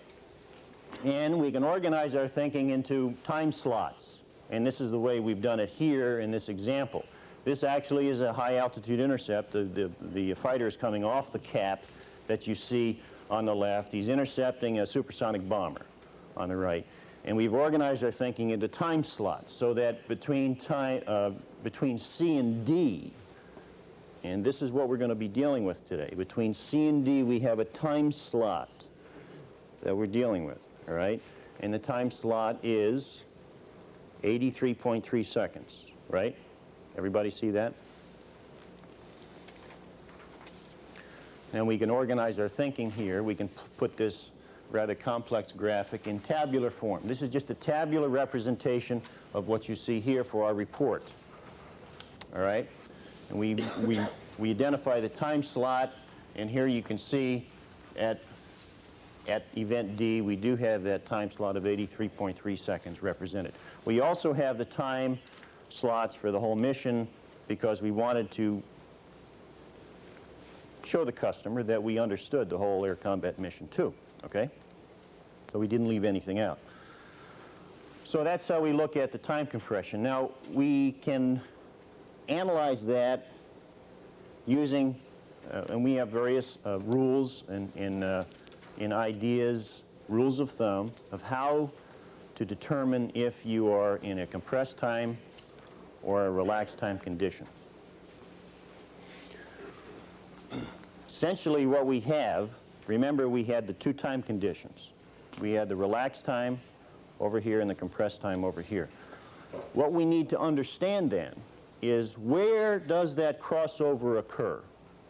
And we can organize our thinking into time slots. And this is the way we've done it here in this example. This actually is a high altitude intercept. The fighter is coming off the cap that you see on the left. He's intercepting a supersonic bomber on the right. And we've organized our thinking into time slots so that between C and D, and this is what we're going to be dealing with today. Between C and D, we have a time slot that we're dealing with, all right? And the time slot is 83.3 seconds, right? Everybody see that? And we can organize our thinking here. We can put this rather complex graphic in tabular form. This is just a tabular representation of what you see here for our report, all right? And we identify the time slot, and here you can see at event D, we do have that time slot of 83.3 seconds represented. We also have the time slots for the whole mission because we wanted to show the customer that we understood the whole air combat mission too, okay? So we didn't leave anything out. So that's how we look at the time compression. Now, we can analyze that using, and we have various rules and ideas, rules of thumb, of how to determine if you are in a compressed time or a relaxed time condition. Essentially what we have, remember we had the two time conditions. We had the relaxed time over here and the compressed time over here. What we need to understand then is where does that crossover occur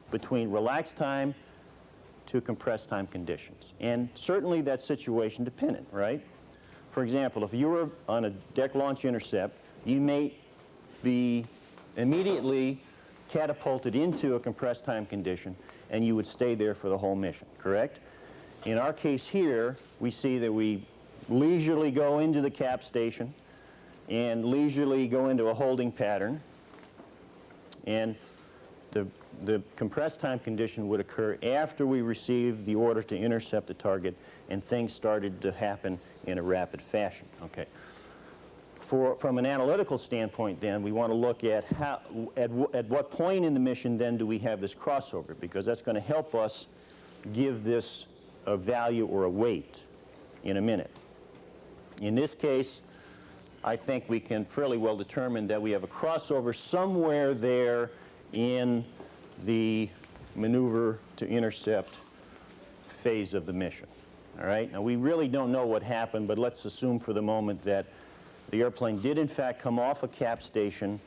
between relaxed time to compressed time conditions? And certainly that's situation dependent, right? For example, if you were on a deck launch intercept, you may be immediately catapulted into a compressed time condition and you would stay there for the whole mission, correct? In our case here, we see that we leisurely go into the cap station and leisurely go into a holding pattern, and the compressed time condition would occur after we received the order to intercept the target and things started to happen in a rapid fashion, okay? From an analytical standpoint then, we want to look at at what point in the mission then do we have this crossover, because that's going to help us give this a value or a weight in a minute. In this case, I think we can fairly well determine that we have a crossover somewhere there in the maneuver to intercept phase of the mission. All right? Now, we really don't know what happened, but let's assume for the moment that the airplane did in fact come off a cap station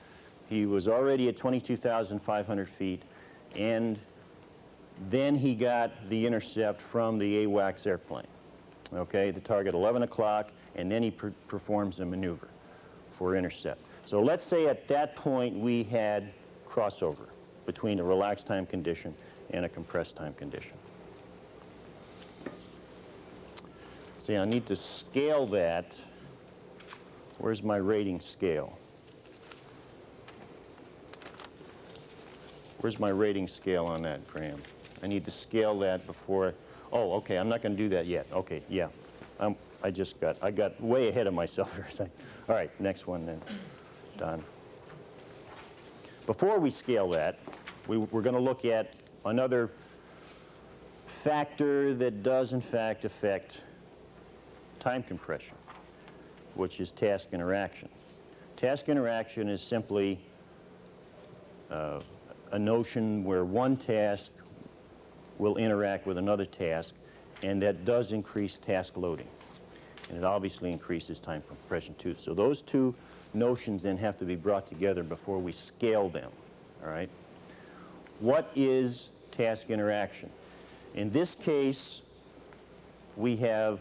He was already at 22,500 feet, and then he got the intercept from the AWACS airplane. Okay, the target 11 o'clock, and then he performs a maneuver for intercept. So let's say at that point we had crossover between a relaxed time condition and a compressed time condition. See, I need to scale that. Where's my rating scale? Where's my rating scale on that, Graham? I need to scale that before. Oh, okay, I'm not going to do that yet. Okay, yeah. I got way ahead of myself for a second. All right, next one then, Don. Before we scale that, we're going to look at another factor that does in fact affect time compression, which is task interaction. Task interaction is simply a notion where one task will interact with another task, and that does increase task loading. And it obviously increases time compression too. So those two notions then have to be brought together before we scale them, all right? What is task interaction? In this case, we have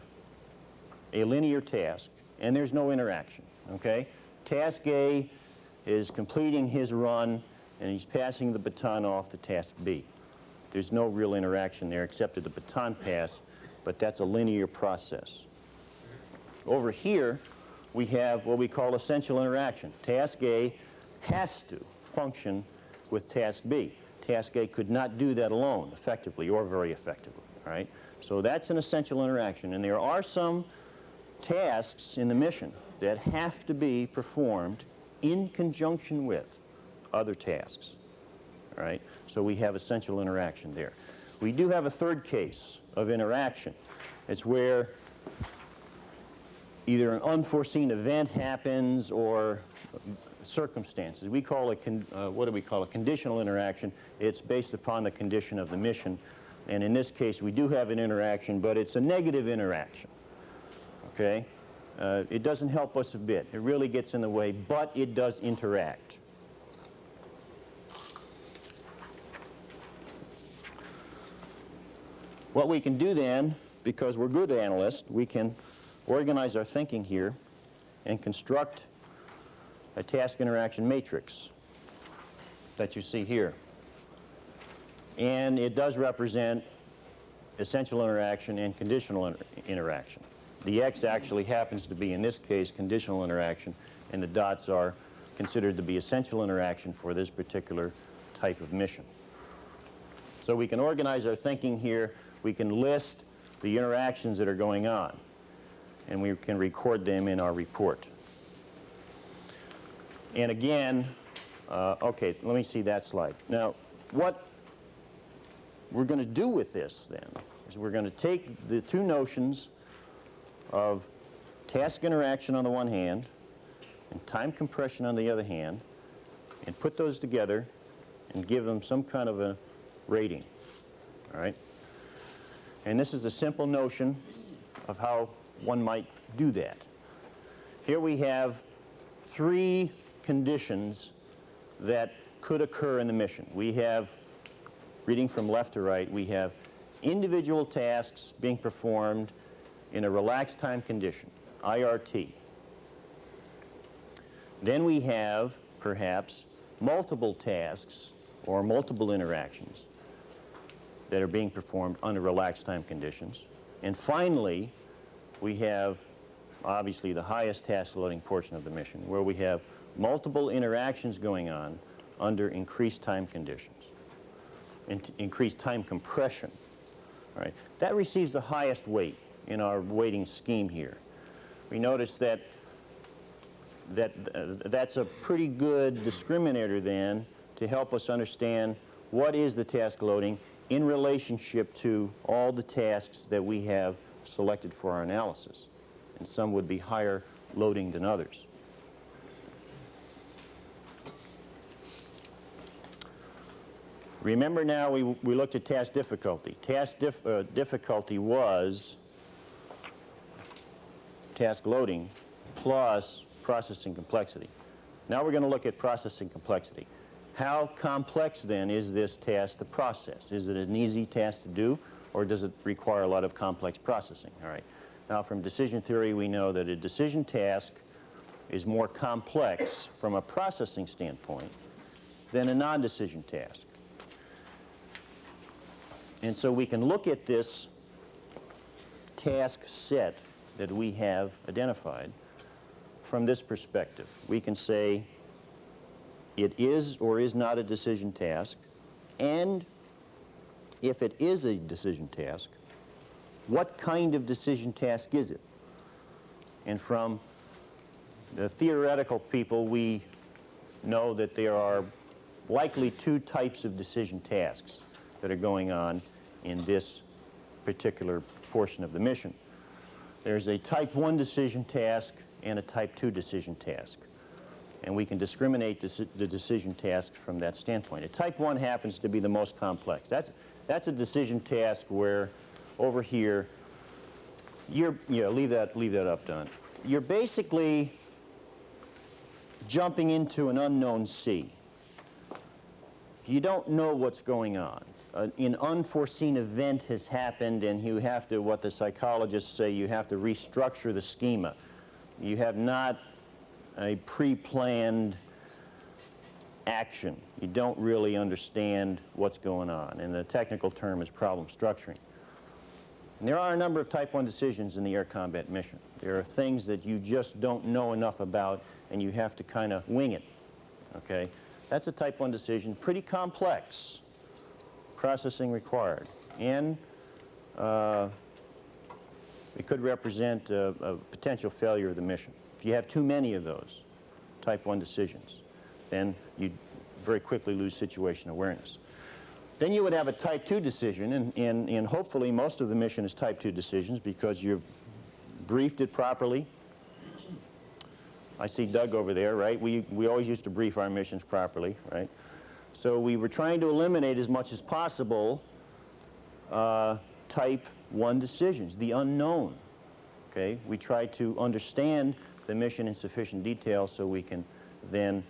a linear task, and there's no interaction, okay? Task A is completing his run, and he's passing the baton off to task B. There's no real interaction there except at the baton pass, but that's a linear process. Over here, we have what we call essential interaction. Task A has to function with task B. Task A could not do that alone effectively or very effectively, all right? So that's an essential interaction, and there are some tasks in the mission that have to be performed in conjunction with other tasks, all right? So we have essential interaction there. We do have a third case of interaction. It's where either an unforeseen event happens or circumstances. We call it, what do we call it? Conditional interaction. It's based upon the condition of the mission. And in this case, we do have an interaction, but it's a negative interaction, okay? It doesn't help us a bit. It really gets in the way, but it does interact. What we can do then, because we're good analysts, we can organize our thinking here and construct a task interaction matrix that you see here. And it does represent essential interaction and conditional interaction. The X actually happens to be, in this case, conditional interaction, and the dots are considered to be essential interaction for this particular type of mission. So we can organize our thinking here. We can list the interactions that are going on, and we can record them in our report. And again, okay, let me see that slide. Now, what we're going to do with this then is we're going to take the two notions of task interaction on the one hand and time compression on the other hand and put those together and give them some kind of a rating, all right? And this is a simple notion of how one might do that. Here we have three conditions that could occur in the mission. We have, reading from left to right, we have individual tasks being performed in a relaxed time condition, IRT. Then we have, perhaps, multiple tasks or multiple interactions that are being performed under relaxed time conditions. And finally, we have, obviously, the highest task loading portion of the mission, where we have multiple interactions going on under increased time conditions, increased time compression. All right. That receives the highest weight in our weighting scheme here. We notice that that's a pretty good discriminator then to help us understand what is the task loading in relationship to all the tasks that we have selected for our analysis. And some would be higher loading than others. Remember now we looked at task difficulty. Task difficulty was task loading plus processing complexity. Now we're going to look at processing complexity. How complex then is this task to process? Is it an easy task to do, or does it require a lot of complex processing? All right. Now from decision theory, we know that a decision task is more complex from a processing standpoint than a non-decision task. And so we can look at this task set that we have identified from this perspective. We can say it is or is not a decision task, and if it is a decision task, what kind of decision task is it? And from the theoretical people, we know that there are likely two types of decision tasks that are going on in this particular portion of the mission. There's a type 1 decision task and a type 2 decision task. And we can discriminate the decision tasks from that standpoint. A type 1 happens to be the most complex. That's a decision task where over here, leave that up, Don. You're basically jumping into an unknown sea. You don't know what's going on. An unforeseen event has happened, and you have to, what the psychologists say, you have to restructure the schema. You have not a pre-planned action. You don't really understand what's going on, and the technical term is problem structuring. And there are a number of type 1 decisions in the air combat mission. There are things that you just don't know enough about, and you have to kind of wing it, okay? That's a type 1 decision, pretty complex, processing required, and it could represent a potential failure of the mission. If you have too many of those type 1 decisions, then you very quickly lose situation awareness. Then you would have a type 2 decision, and hopefully most of the mission is type 2 decisions because you've briefed it properly. I see Doug over there, right? We always used to brief our missions properly, right? So we were trying to eliminate as much as possible type 1 decisions, the unknown, okay? We try to understand the mission in sufficient detail so we can then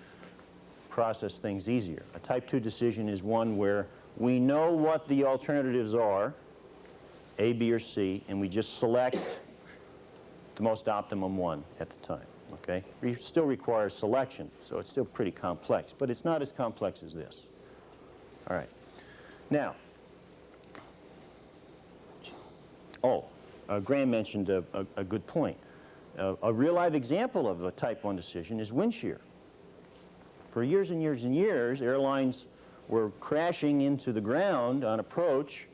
process things easier. A type 2 decision is one where we know what the alternatives are, A, B, or C, and we just select the most optimum one at the time, okay? It still requires selection, so it's still pretty complex, but it's not as complex as this. All right. Now, Graham mentioned a good point. A real live example of a type 1 decision is wind shear. For years and years and years, airlines were crashing into the ground on approach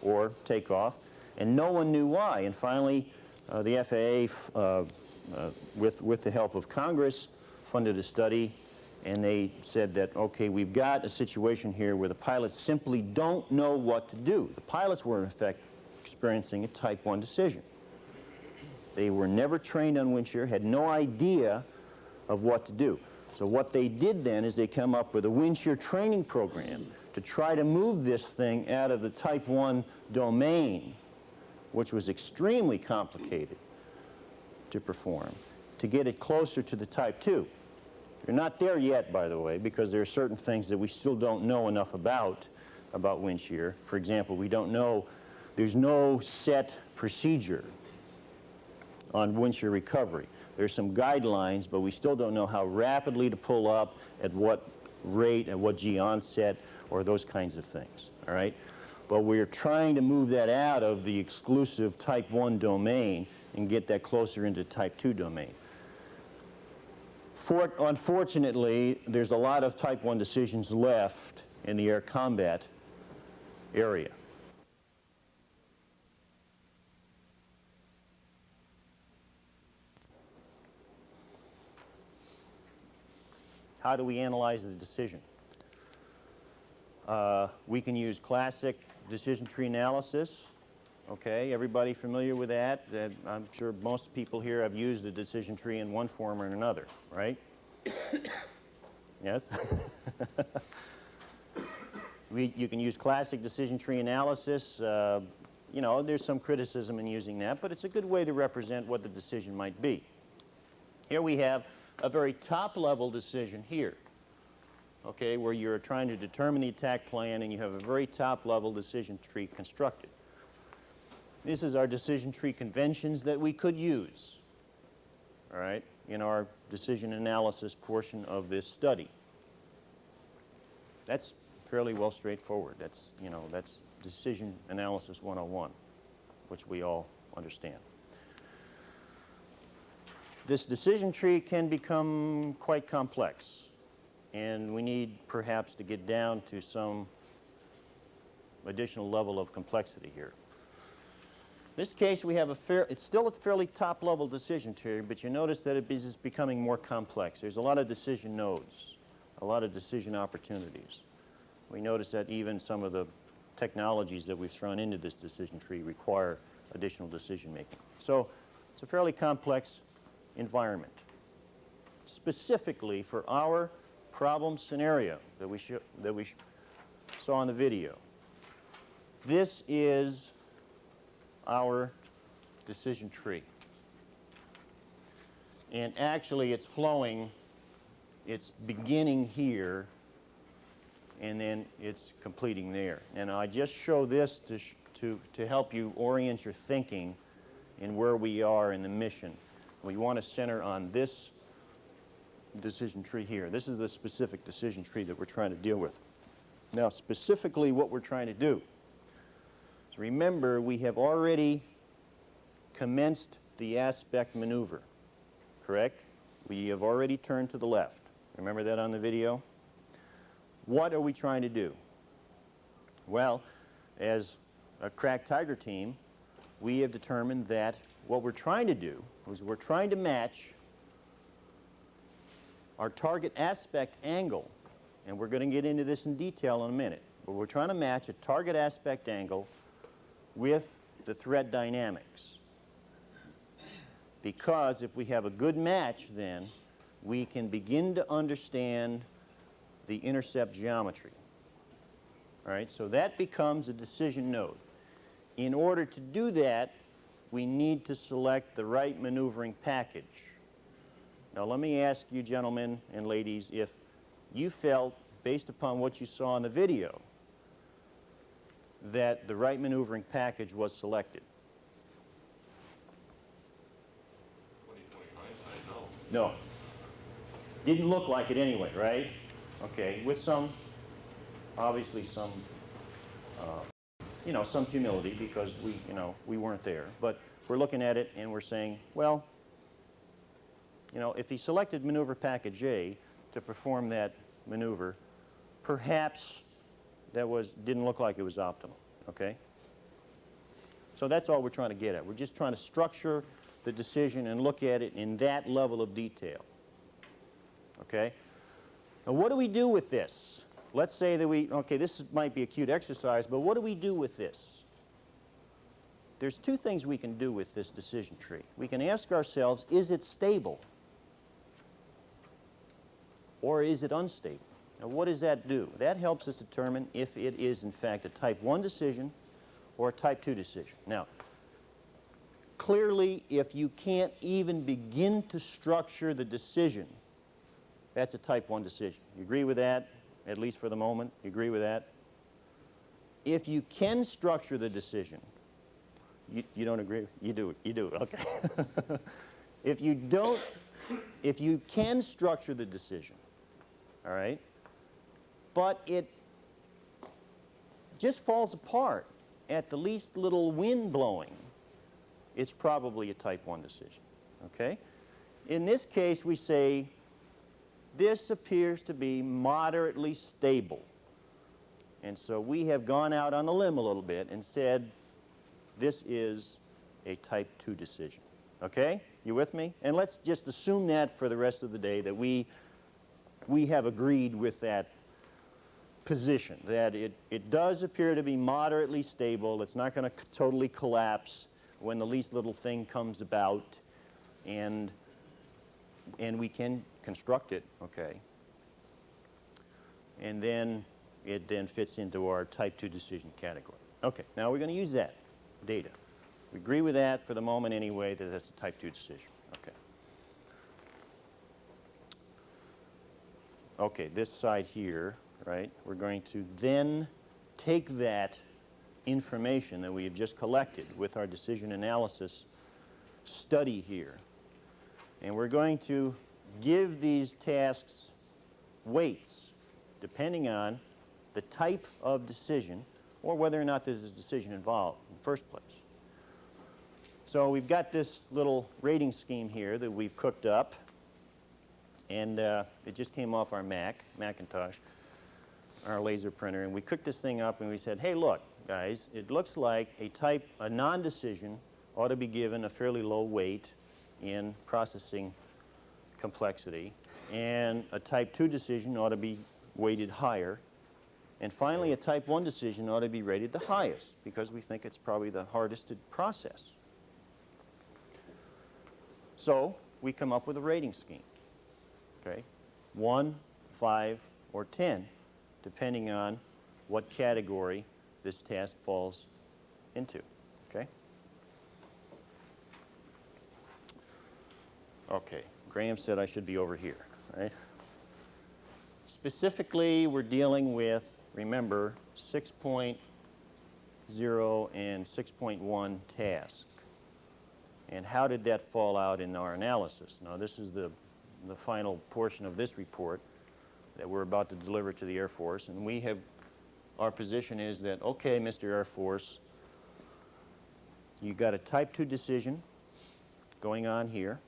or takeoff, and no one knew why. And finally, the FAA, with the help of Congress, funded a study, and they said that, okay, we've got a situation here where the pilots simply don't know what to do. The pilots were, in effect, experiencing a type 1 decision. They were never trained on wind shear, had no idea of what to do. So what they did then is they come up with a wind shear training program to try to move this thing out of the type 1 domain, which was extremely complicated to perform, to get it closer to the type 2. You're not there yet, by the way, because there are certain things that we still don't know enough about wind shear. For example, we don't know, there's no set procedure on wind shear recovery. There's some guidelines, but we still don't know how rapidly to pull up, at what rate, at what G onset, or those kinds of things, all right? But we're trying to move that out of the exclusive type 1 domain and get that closer into type 2 domain. Unfortunately, there's a lot of type 1 decisions left in the air combat area. How do we analyze the decision? We can use classic decision tree analysis. Okay, everybody familiar with that? I'm sure most people here have used a decision tree in one form or another, right? Yes? You can use classic decision tree analysis. You know, there's some criticism in using that, but it's a good way to represent what the decision might be. Here we have a very top-level decision here, okay, where you're trying to determine the attack plan and you have a very top-level decision tree constructed. This is our decision tree conventions that we could use, all right, in our decision analysis portion of this study. That's fairly well straightforward. That's, you know, that's decision analysis 101, which we all understand. This decision tree can become quite complex, and we need perhaps to get down to some additional level of complexity here. In this case, we have it's still a fairly top-level decision tree, but you notice that it is becoming more complex. There's a lot of decision nodes, a lot of decision opportunities. We notice that even some of the technologies that we've thrown into this decision tree require additional decision making. So it's a fairly complex environment. Specifically for our problem scenario that we saw in the video, this is our decision tree. And actually it's flowing, it's beginning here, and then it's completing there. And I just show this to help you orient your thinking in where we are in the mission. We want to center on this decision tree here. This is the specific decision tree that we're trying to deal with. Now, specifically what we're trying to do. So remember, we have already commenced the aspect maneuver, correct? We have already turned to the left. Remember that on the video? What are we trying to do? Well, as a crack Tiger team, we have determined that what we're trying to do is we're trying to match our target aspect angle, and we're going to get into this in detail in a minute, but we're trying to match a target aspect angle with the threat dynamics. Because if we have a good match, then we can begin to understand the intercept geometry. All right, so that becomes a decision node. In order to do that, we need to select the right maneuvering package. Now let me ask you gentlemen and ladies if you felt, based upon what you saw in the video, that the right maneuvering package was selected. 20/20 hindsight, no. No. Didn't look like it anyway, right? Okay, with some, obviously some, you know, some humility because we weren't there. But we're looking at it and we're saying, well, you know, if he selected maneuver package A to perform that maneuver, perhaps that didn't look like it was optimal, okay? So that's all we're trying to get at. We're just trying to structure the decision and look at it in that level of detail, okay? Now, what do we do with this? Let's say that okay, this might be a cute exercise, but what do we do with this? There's two things we can do with this decision tree. We can ask ourselves, is it stable? Or is it unstable? Now, what does that do? That helps us determine if it is, in fact, a type 1 decision or a type 2 decision. Now, clearly, if you can't even begin to structure the decision, that's a type 1 decision. You agree with that, at least for the moment? You agree with that? If you can structure the decision, you don't agree? You do, okay. If you can structure the decision, all right, but it just falls apart at the least little wind blowing, it's probably a type 1 decision, okay? In this case, we say, this appears to be moderately stable. And so we have gone out on the limb a little bit and said, this is a type 2 decision, okay? You with me? And let's just assume that for the rest of the day, that we have agreed with that position, that it does appear to be moderately stable. It's not going to totally collapse when the least little thing comes about, and we can construct it, okay? And then it then fits into our type 2 decision category. Okay, now we're going to use that data. We agree with that for the moment anyway, that that's a type 2 decision, okay? Okay, this side here, right? We're going to then take that information that we have just collected with our decision analysis study here, and we're going to give these tasks weights depending on the type of decision or whether or not there's a decision involved in the first place. So we've got this little rating scheme here that we've cooked up, and it just came off our Macintosh, our laser printer, and we cooked this thing up and we said, hey, look, guys, it looks like a non-decision ought to be given a fairly low weight in processing complexity, and a type 2 decision ought to be weighted higher, and finally a type 1 decision ought to be rated the highest because we think it's probably the hardest to process. So we come up with a rating scheme, okay? 1, 5, or 10, depending on what category this task falls into, okay? Okay, Graham said I should be over here, right? Specifically, we're dealing with, remember, 6.0 and 6.1 tasks. And how did that fall out in our analysis? Now, this is the final portion of this report that we're about to deliver to the Air Force, and our position is that, okay, Mr. Air Force, you got a type 2 decision going on here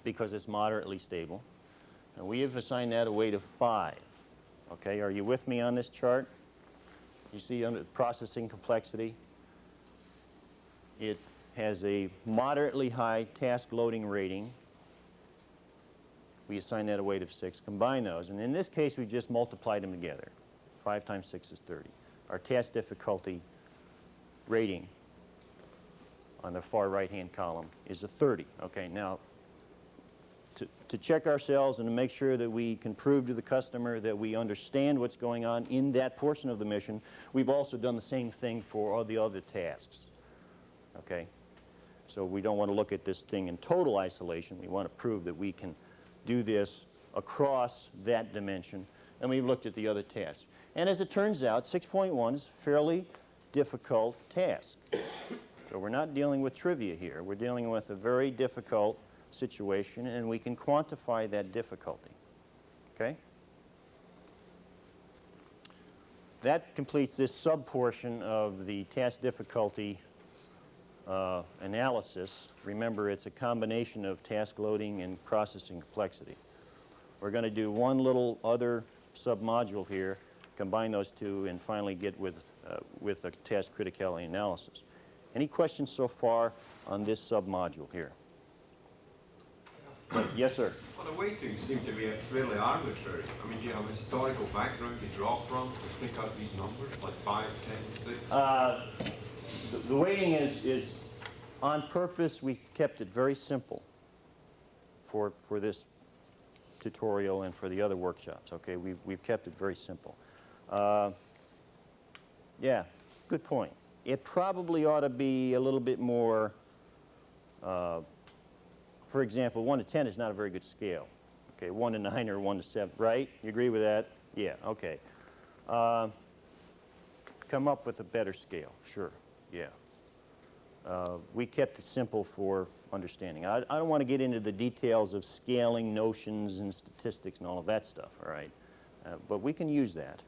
because it's moderately stable, and we have assigned that a weight of 5. Okay, are you with me on this chart? You see under processing complexity, it has a moderately high task loading rating. We assign that a weight of 6. Combine those, and in this case, we just multiplied them together. 5 times 6 is 30. Our task difficulty rating on the far right-hand column is a 30. Okay, now, to check ourselves and to make sure that we can prove to the customer that we understand what's going on in that portion of the mission, we've also done the same thing for all the other tasks. Okay? So we don't want to look at this thing in total isolation. We want to prove that we can do this across that dimension, and we've looked at the other tasks. And as it turns out, 6.1 is a fairly difficult task. So we're not dealing with trivia here. We're dealing with a very difficult situation, and we can quantify that difficulty. Okay? That completes this sub-portion of the task difficulty analysis. Remember, it's a combination of task loading and processing complexity. We're going to do one little other sub-module here, combine those two, and finally get with a task criticality analysis. Any questions so far on this sub-module here? Yes, sir. Well, the weightings seem to be fairly arbitrary. I mean, do you have a historical background to draw from to pick out these numbers, like 5, 10, 6? The weighting is on purpose. We kept it very simple for this tutorial and for the other workshops. Okay, we've kept it very simple. Yeah, good point. It probably ought to be a little bit more. For example, 1 to 10 is not a very good scale. Okay, 1 to 9 or 1 to 7, right? You agree with that? Yeah. Okay. Come up with a better scale. Sure. Yeah. We kept it simple for understanding. I don't want to get into the details of scaling notions and statistics and all of that stuff, all right? But we can use that,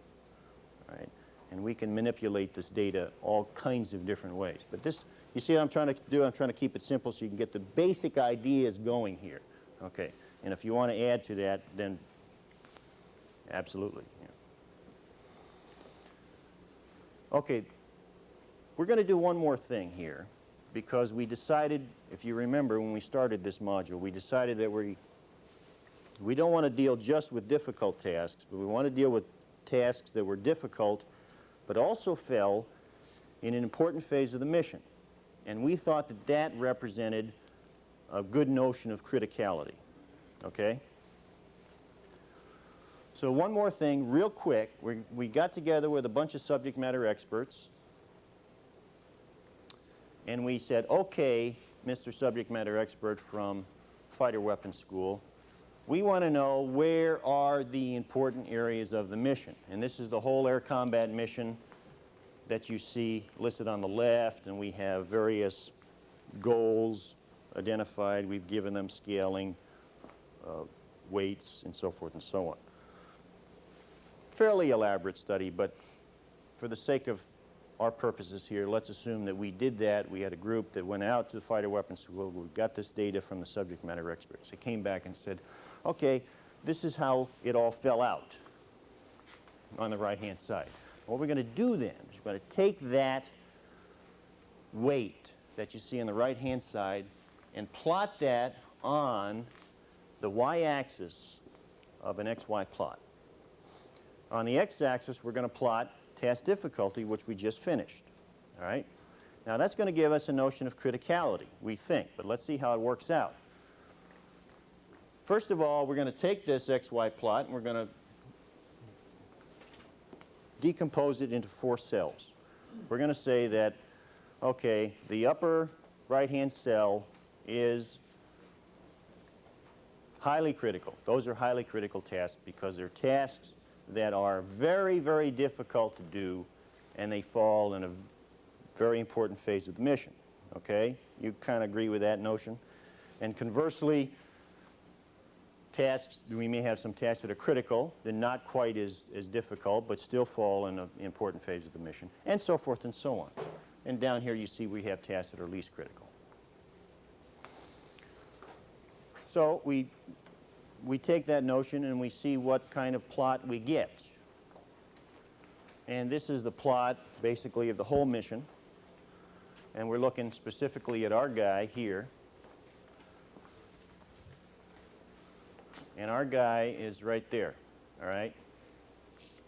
all right? And we can manipulate this data all kinds of different ways. But this, you see what I'm trying to do? I'm trying to keep it simple so you can get the basic ideas going here, okay? And if you want to add to that, then absolutely. Yeah. Okay. We're going to do one more thing here, because we decided, if you remember when we started this module, we decided that we don't want to deal just with difficult tasks, but we want to deal with tasks that were difficult but also fell in an important phase of the mission. And we thought that that represented a good notion of criticality, okay? So one more thing, real quick. We got together with a bunch of subject matter experts, and we said, okay, Mr. Subject Matter Expert from Fighter Weapons School, we want to know where are the important areas of the mission. And this is the whole air combat mission that you see listed on the left, and we have various goals identified. We've given them scaling, weights, and so forth and so on. Fairly elaborate study, but for the sake of our purposes here, let's assume that we did that. We had a group that went out to the fighter weapons school. We got this data from the subject matter experts. They came back and said, okay, this is how it all fell out on the right-hand side. What we're going to do then is we're going to take that weight that you see on the right-hand side and plot that on the y-axis of an XY plot. On the x-axis, we're going to plot task difficulty, which we just finished. All right? Now, that's going to give us a notion of criticality, we think, but let's see how it works out. First of all, we're going to take this XY plot and we're going to decompose it into 4 cells. We're going to say that, okay, the upper right-hand cell is highly critical. Those are highly critical tasks because they're tasks that are very, very difficult to do, and they fall in a very important phase of the mission. Okay? You kind of agree with that notion? And conversely, tasks, we may have some tasks that are critical. They're not quite as difficult, but still fall in an important phase of the mission, and so forth and so on. And down here you see we have tasks that are least critical. So we take that notion and we see what kind of plot we get. And this is the plot, basically, of the whole mission. And we're looking specifically at our guy here. And our guy is right there, all right?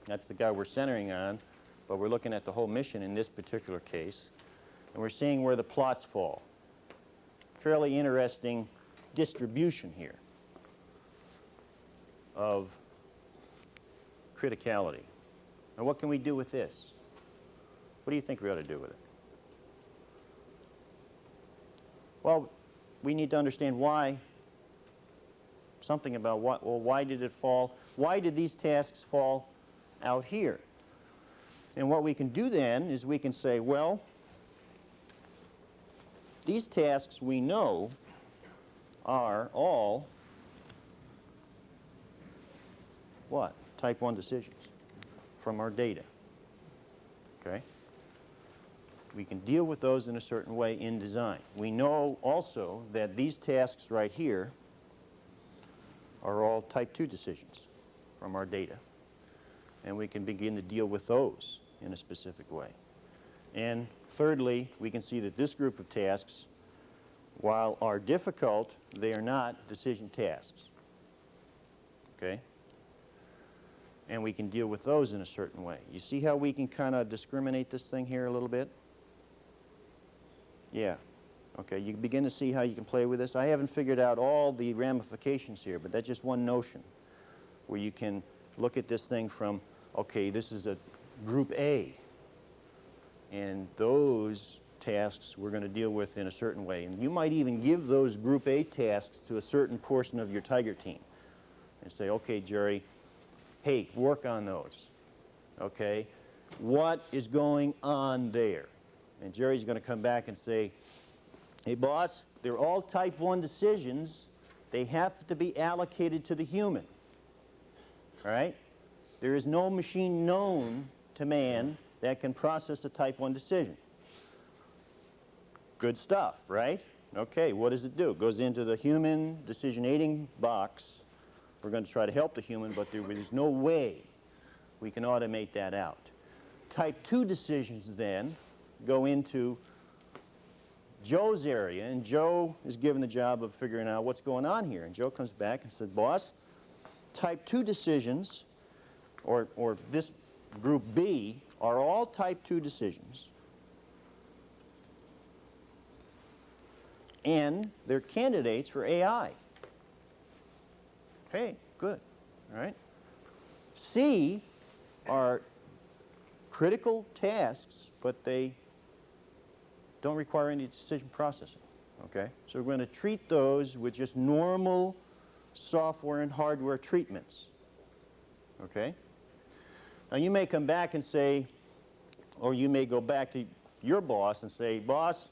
That's the guy we're centering on, but we're looking at the whole mission in this particular case. And we're seeing where the plots fall. Fairly interesting distribution here of criticality. Now, what can we do with this? What do you think we ought to do with it? Well, we need to understand why, something about what, well, why did it fall? Why did these tasks fall out here? And what we can do then is we can say, well, these tasks we know are all what? Type 1 decisions from our data. Okay? We can deal with those in a certain way in design. We know also that these tasks right here are all type 2 decisions from our data. And we can begin to deal with those in a specific way. And thirdly, we can see that this group of tasks, while are difficult, they are not decision tasks. Okay? And we can deal with those in a certain way. You see how we can kind of discriminate this thing here a little bit? Yeah. Okay, you begin to see how you can play with this. I haven't figured out all the ramifications here, but that's just one notion where you can look at this thing from, okay, this is a group A, and those tasks we're going to deal with in a certain way. And you might even give those group A tasks to a certain portion of your Tiger team and say, okay, Jerry, hey, work on those. Okay? What is going on there? And Jerry's going to come back and say, hey, boss, they're all type 1 decisions. They have to be allocated to the human. All right? There is no machine known to man that can process a type 1 decision. Good stuff, right? Okay, what does it do? It goes into the human decision-aiding box. We're going to try to help the human, but there's no way we can automate that out. Type 2 decisions then go into Joe's area, and Joe is given the job of figuring out what's going on here. And Joe comes back and said, boss, type 2 decisions, or this group B, are all type 2 decisions. And they're candidates for AI. Hey, good, all right? C are critical tasks, but they don't require any decision processing, okay? So we're going to treat those with just normal software and hardware treatments. Okay? Now you may come back and say, or you may go back to your boss and say, boss,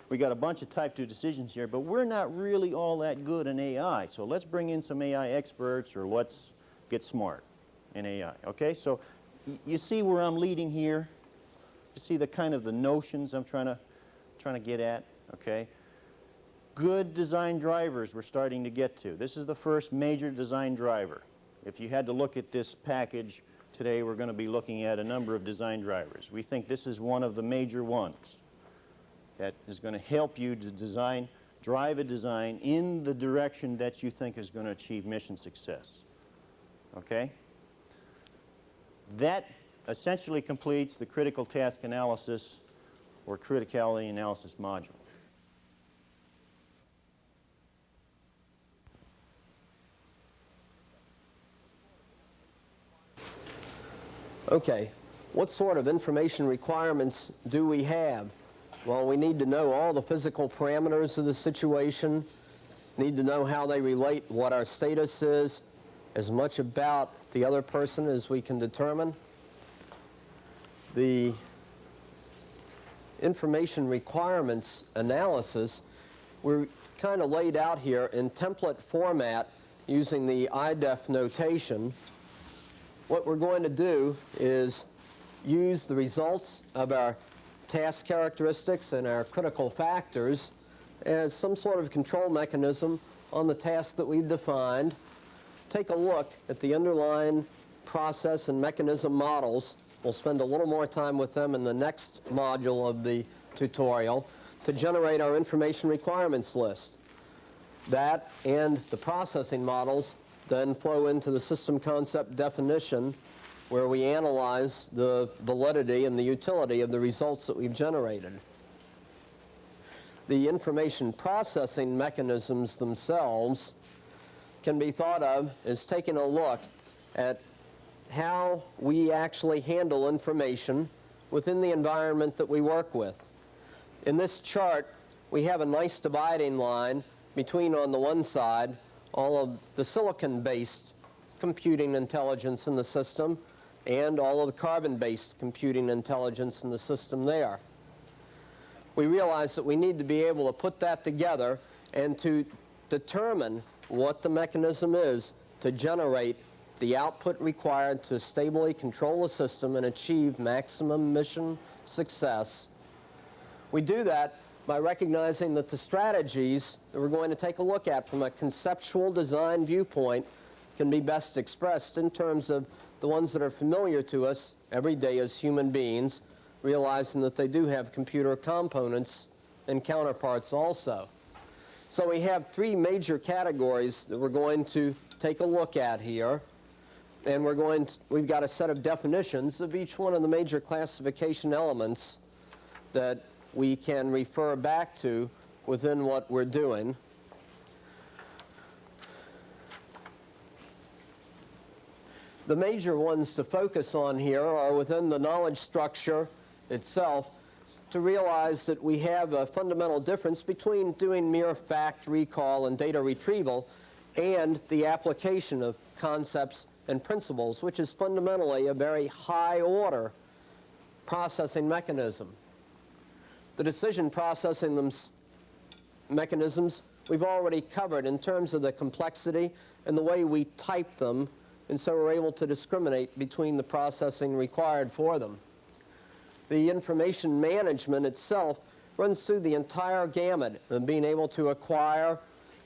we got a bunch of type 2 decisions here, but we're not really all that good in AI, so let's bring in some AI experts, or let's get smart in AI. Okay? So you see where I'm leading here? You see the kind of the notions I'm trying to get at? Okay? Good design drivers we're starting to get to. This is the first major design driver. If you had to look at this package today, we're going to be looking at a number of design drivers. We think this is one of the major ones that is going to help you to drive a design in the direction that you think is going to achieve mission success. Okay? That essentially completes the critical task analysis or criticality analysis module. Okay, what sort of information requirements do we have? Well, we need to know all the physical parameters of the situation, need to know how they relate, what our status is, as much about the other person as we can determine. The information requirements analysis, we're kind of laid out here in template format using the IDEF notation. What we're going to do is use the results of our task characteristics and our critical factors as some sort of control mechanism on the task that we've defined. Take a look at the underlying process and mechanism models. We'll spend a little more time with them in the next module of the tutorial to generate our information requirements list. That and the processing models then flow into the system concept definition, where we analyze the validity and the utility of the results that we've generated. The information processing mechanisms themselves can be thought of as taking a look at how we actually handle information within the environment that we work with. In this chart, we have a nice dividing line between, on the one side, all of the silicon-based computing intelligence in the system and all of the carbon-based computing intelligence in the system there. We realize that we need to be able to put that together and to determine what the mechanism is to generate the output required to stably control the system and achieve maximum mission success. We do that by recognizing that the strategies that we're going to take a look at from a conceptual design viewpoint can be best expressed in terms of the ones that are familiar to us every day as human beings, realizing that they do have computer components and counterparts also. So we have three major categories that we're going to take a look at here, and we've got a set of definitions of each one of the major classification elements that we can refer back to within what we're doing. The major ones to focus on here are within the knowledge structure itself, to realize that we have a fundamental difference between doing mere fact recall and data retrieval and the application of concepts and principles, which is fundamentally a very high order processing mechanism. The decision processing mechanisms we've already covered in terms of the complexity and the way we type them, and so we're able to discriminate between the processing required for them. The information management itself runs through the entire gamut of being able to acquire,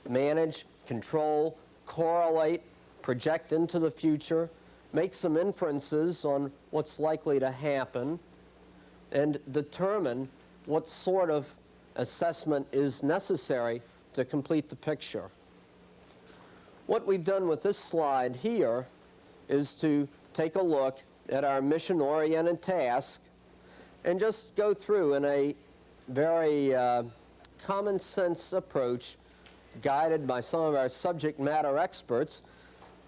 manage, control, correlate, project into the future, make some inferences on what's likely to happen, and determine what sort of assessment is necessary to complete the picture. What we've done with this slide here is to take a look at our mission-oriented task and just go through in a very common sense approach, guided by some of our subject matter experts,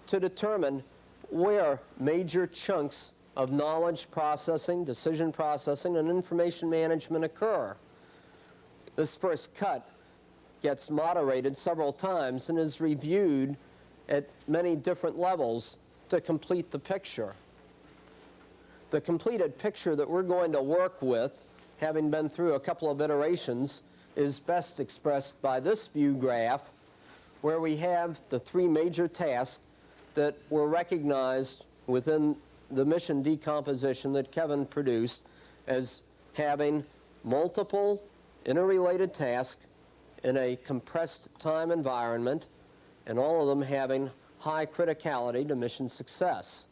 to determine where major chunks of knowledge processing, decision processing, and information management occur. This first cut gets moderated several times and is reviewed at many different levels to complete the picture. The completed picture that we're going to work with, having been through a couple of iterations, is best expressed by this view graph, where we have the three major tasks that were recognized within the mission decomposition that Kevin produced as having multiple interrelated tasks in a compressed time environment, and all of them having high criticality to mission success.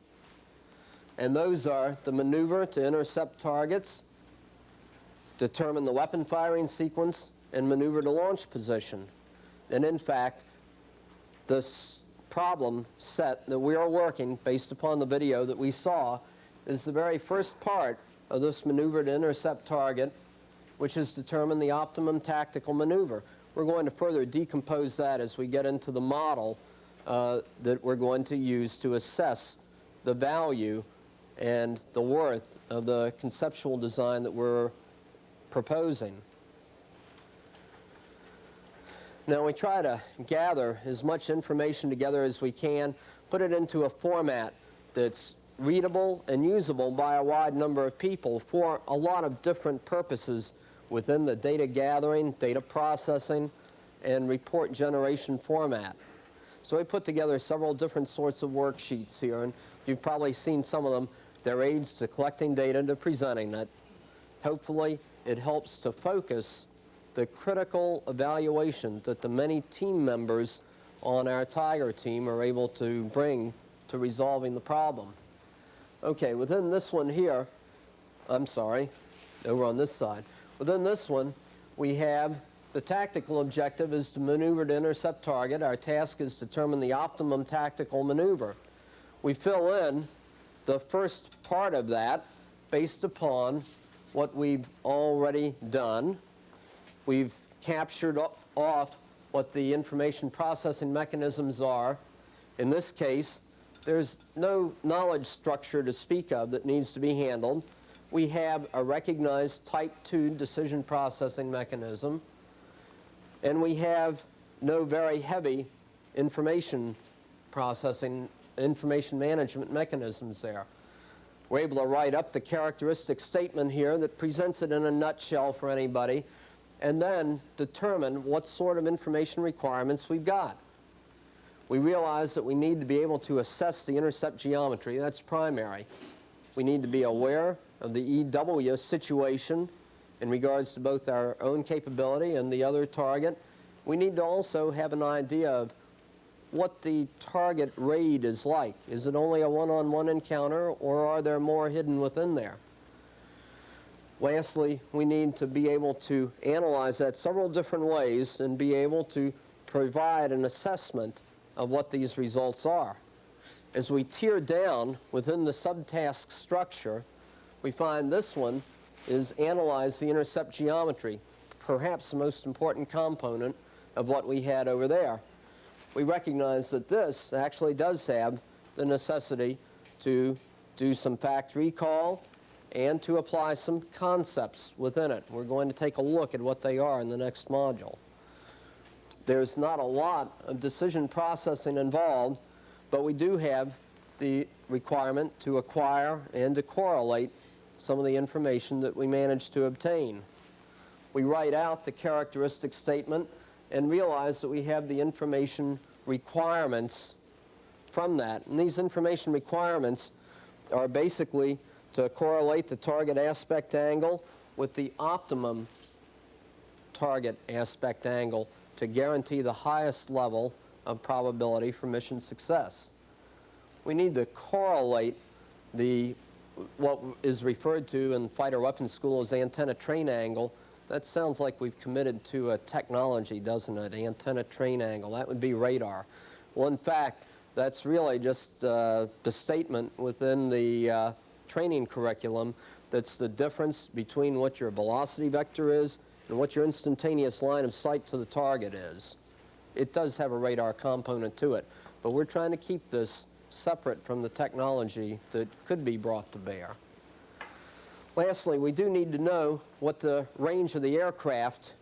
And those are the maneuver to intercept targets, determine the weapon firing sequence, and maneuver to launch position. And in fact, this problem set that we are working based upon the video that we saw is the very first part of this maneuver to intercept target, which is determine the optimum tactical maneuver. We're going to further decompose that as we get into the model that we're going to use to assess the value and the worth of the conceptual design that we're proposing. Now, we try to gather as much information together as we can, put it into a format that's readable and usable by a wide number of people for a lot of different purposes within the data gathering, data processing, and report generation format. So we put together several different sorts of worksheets here, and you've probably seen some of them. They're aids to collecting data and to presenting it. Hopefully, it helps to focus the critical evaluation that the many team members on our Tiger team are able to bring to resolving the problem. Okay, within this one here, I'm sorry, over on this side. Within this one, we have the tactical objective is to maneuver to intercept target. Our task is to determine the optimum tactical maneuver. We fill in the first part of that based upon what we've already done. We've captured off what the information processing mechanisms are. In this case, there's no knowledge structure to speak of that needs to be handled. We have a recognized Type 2 decision processing mechanism, and we have no very heavy information processing, information management mechanisms there. We're able to write up the characteristic statement here that presents it in a nutshell for anybody, and then determine what sort of information requirements we've got. We realize that we need to be able to assess the intercept geometry. That's primary. We need to be aware of the EW situation in regards to both our own capability and the other target. We need to also have an idea of what the target raid is like. Is it only a one-on-one encounter, or are there more hidden within there? Lastly, we need to be able to analyze that several different ways and be able to provide an assessment of what these results are. As we tier down within the subtask structure, we find this one is analyze the intercept geometry, perhaps the most important component of what we had over there. We recognize that this actually does have the necessity to do some fact recall and to apply some concepts within it. We're going to take a look at what they are in the next module. There's not a lot of decision processing involved, but we do have the requirement to acquire and to correlate some of the information that we managed to obtain. We write out the characteristic statement and realize that we have the information requirements from that. And these information requirements are basically to correlate the target aspect angle with the optimum target aspect angle to guarantee the highest level of probability for mission success. We need to correlate what is referred to in fighter weapons school as antenna train angle. That sounds like we've committed to a technology, doesn't it? Antenna train angle. That would be radar. Well, in fact, that's really just the statement within the training curriculum that's the difference between what your velocity vector is and what your instantaneous line of sight to the target is. It does have a radar component to it, but we're trying to keep this separate from the technology that could be brought to bear. Lastly, we do need to know what the range of the aircraft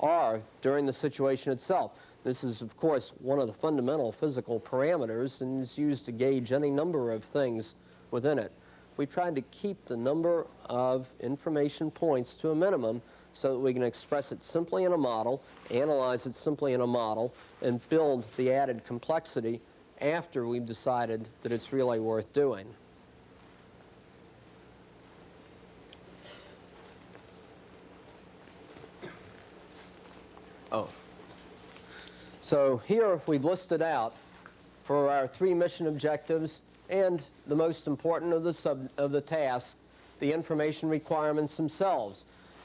are during the situation itself. This is, of course, one of the fundamental physical parameters and is used to gauge any number of things within it. We tried to keep the number of information points to a minimum so that we can express it simply in a model, analyze it simply in a model, and build the added complexity after we've decided that it's really worth doing. Oh. So here we've listed out for our 3 mission objectives and the most important of the tasks, the information requirements themselves.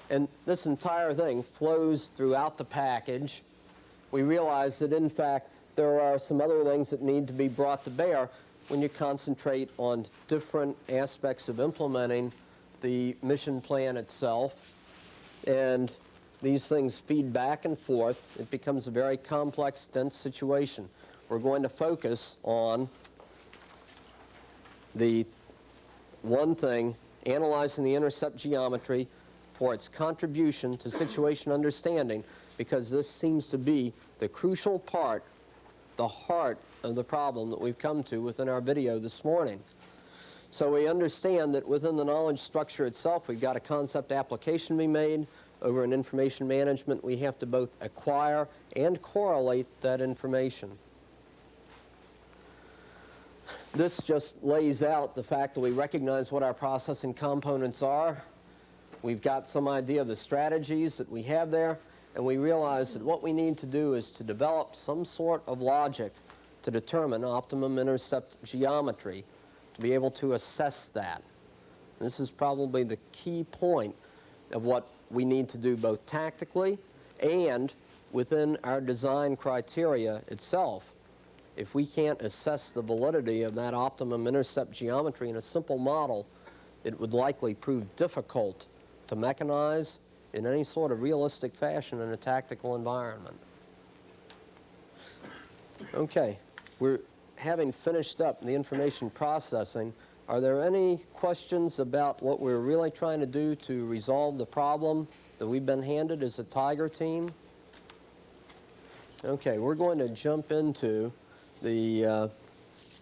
And this entire thing flows throughout the package. We realize that, in fact, there are some other things that need to be brought to bear when you concentrate on different aspects of implementing the mission plan itself. And these things feed back and forth. It becomes a very complex, dense situation. We're going to focus on the one thing, analyzing the intercept geometry for its contribution to situation understanding, because this seems to be the crucial part, the heart of the problem that we've come to within our video this morning. So we understand that within the knowledge structure itself, we've got a concept application to be made. Over in information management, we have to both acquire and correlate that information. This just lays out the fact that we recognize what our processing components are. We've got some idea of the strategies that we have there, and we realize that what we need to do is to develop some sort of logic to determine optimum intercept geometry, to be able to assess that. This is probably the key point of what we need to do both tactically and within our design criteria itself. If we can't assess the validity of that optimum intercept geometry in a simple model, it would likely prove difficult to mechanize in any sort of realistic fashion in a tactical environment. Okay, we're having finished up the information processing. Are there any questions about what we're really trying to do to resolve the problem that we've been handed as a Tiger team? Okay, we're going to jump into the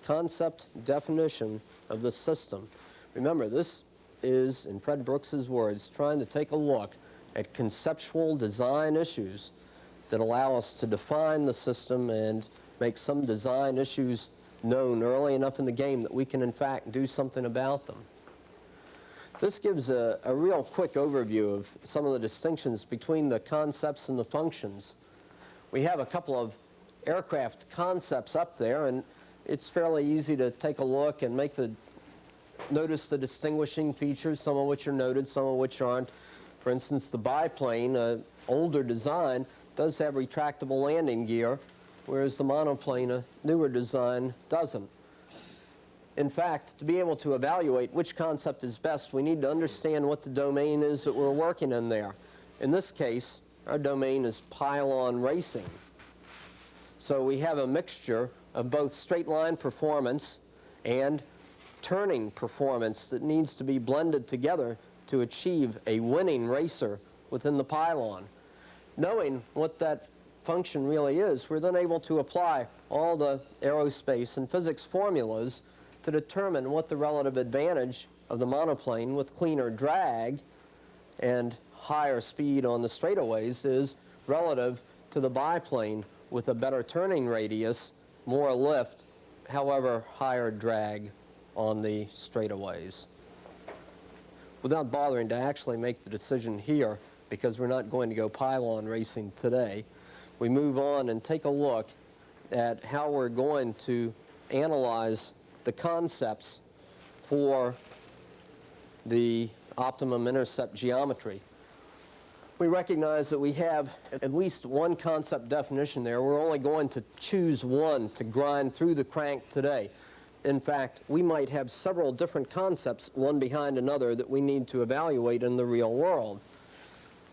concept definition of the system. Remember, this is, in Fred Brooks's words, trying to take a look at conceptual design issues that allow us to define the system and make some design issues known early enough in the game that we can, in fact, do something about them. This gives a real quick overview of some of the distinctions between the concepts and the functions. We have a couple of aircraft concepts up there, and it's fairly easy to take a look and notice the distinguishing features, some of which are noted, some of which aren't. For instance, the biplane, an older design, does have retractable landing gear, whereas the monoplane, a newer design, doesn't. In fact, to be able to evaluate which concept is best, we need to understand what the domain is that we're working in there. In this case, our domain is pylon racing. So we have a mixture of both straight line performance and turning performance that needs to be blended together to achieve a winning racer within the pylon. Knowing what that function really is, we're then able to apply all the aerospace and physics formulas to determine what the relative advantage of the monoplane with cleaner drag and higher speed on the straightaways is relative to the biplane with a better turning radius, more lift, however higher drag on the straightaways. Without bothering to actually make the decision here, because we're not going to go pylon racing today, we move on and take a look at how we're going to analyze the concepts for the optimum intercept geometry. We recognize that we have at least one concept definition there. We're only going to choose one to grind through the crank today. In fact, we might have several different concepts, one behind another, that we need to evaluate in the real world.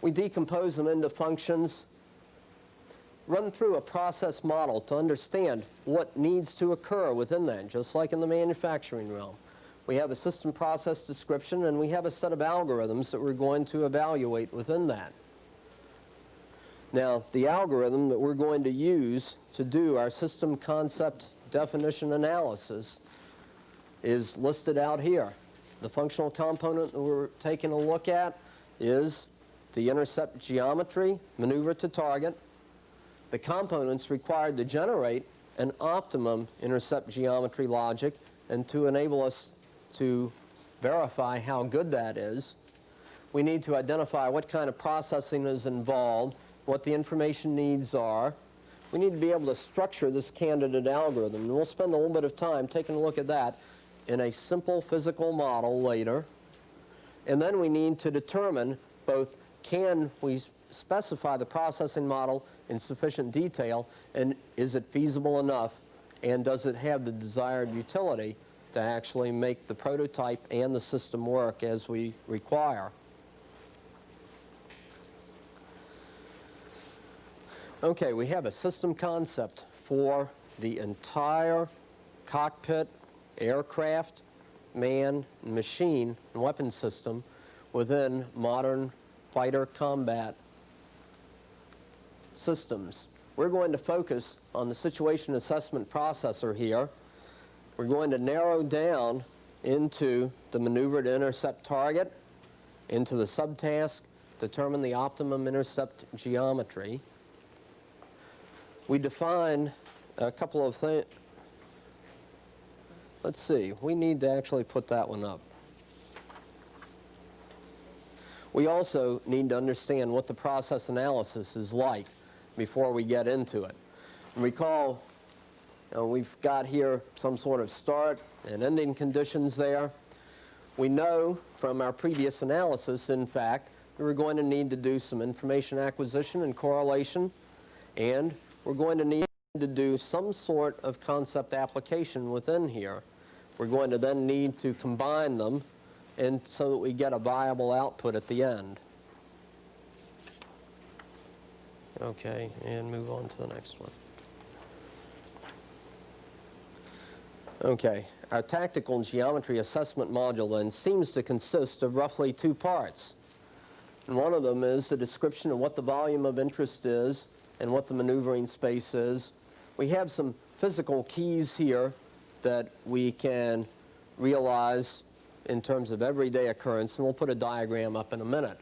We decompose them into functions, run through a process model to understand what needs to occur within that, just like in the manufacturing realm. We have a system process description, and we have a set of algorithms that we're going to evaluate within that. Now, the algorithm that we're going to use to do our system concept definition analysis is listed out here. The functional component that we're taking a look at is the intercept geometry, maneuver to target, the components required to generate an optimum intercept geometry logic and to enable us to verify how good that is. We need to identify what kind of processing is involved, what the information needs are. We need to be able to structure this candidate algorithm, and we'll spend a little bit of time taking a look at that in a simple physical model later. And then we need to determine both, can we specify the processing model in sufficient detail, and is it feasible enough, and does it have the desired utility to actually make the prototype and the system work as we require. Okay, we have a system concept for the entire cockpit, aircraft, man, machine, and weapon system within modern fighter combat systems. We're going to focus on the situation assessment processor here. We're going to narrow down into the maneuver to intercept target, into the subtask, determine the optimum intercept geometry. We define a couple of things. Let's see, we need to actually put that one up. We also need to understand what the process analysis is like before we get into it. And recall, we've got here some sort of start and ending conditions there. We know from our previous analysis, in fact, that we're going to need to do some information acquisition and correlation, and we're going to need to do some sort of concept application within here. We're going to then need to combine them and so that we get a viable output at the end. Okay, and move on to the next one. Okay, our tactical geometry assessment module then seems to consist of roughly two parts. And one of them is the description of what the volume of interest is and what the maneuvering space is. We have some physical keys here that we can realize in terms of everyday occurrence, and we'll put a diagram up in a minute.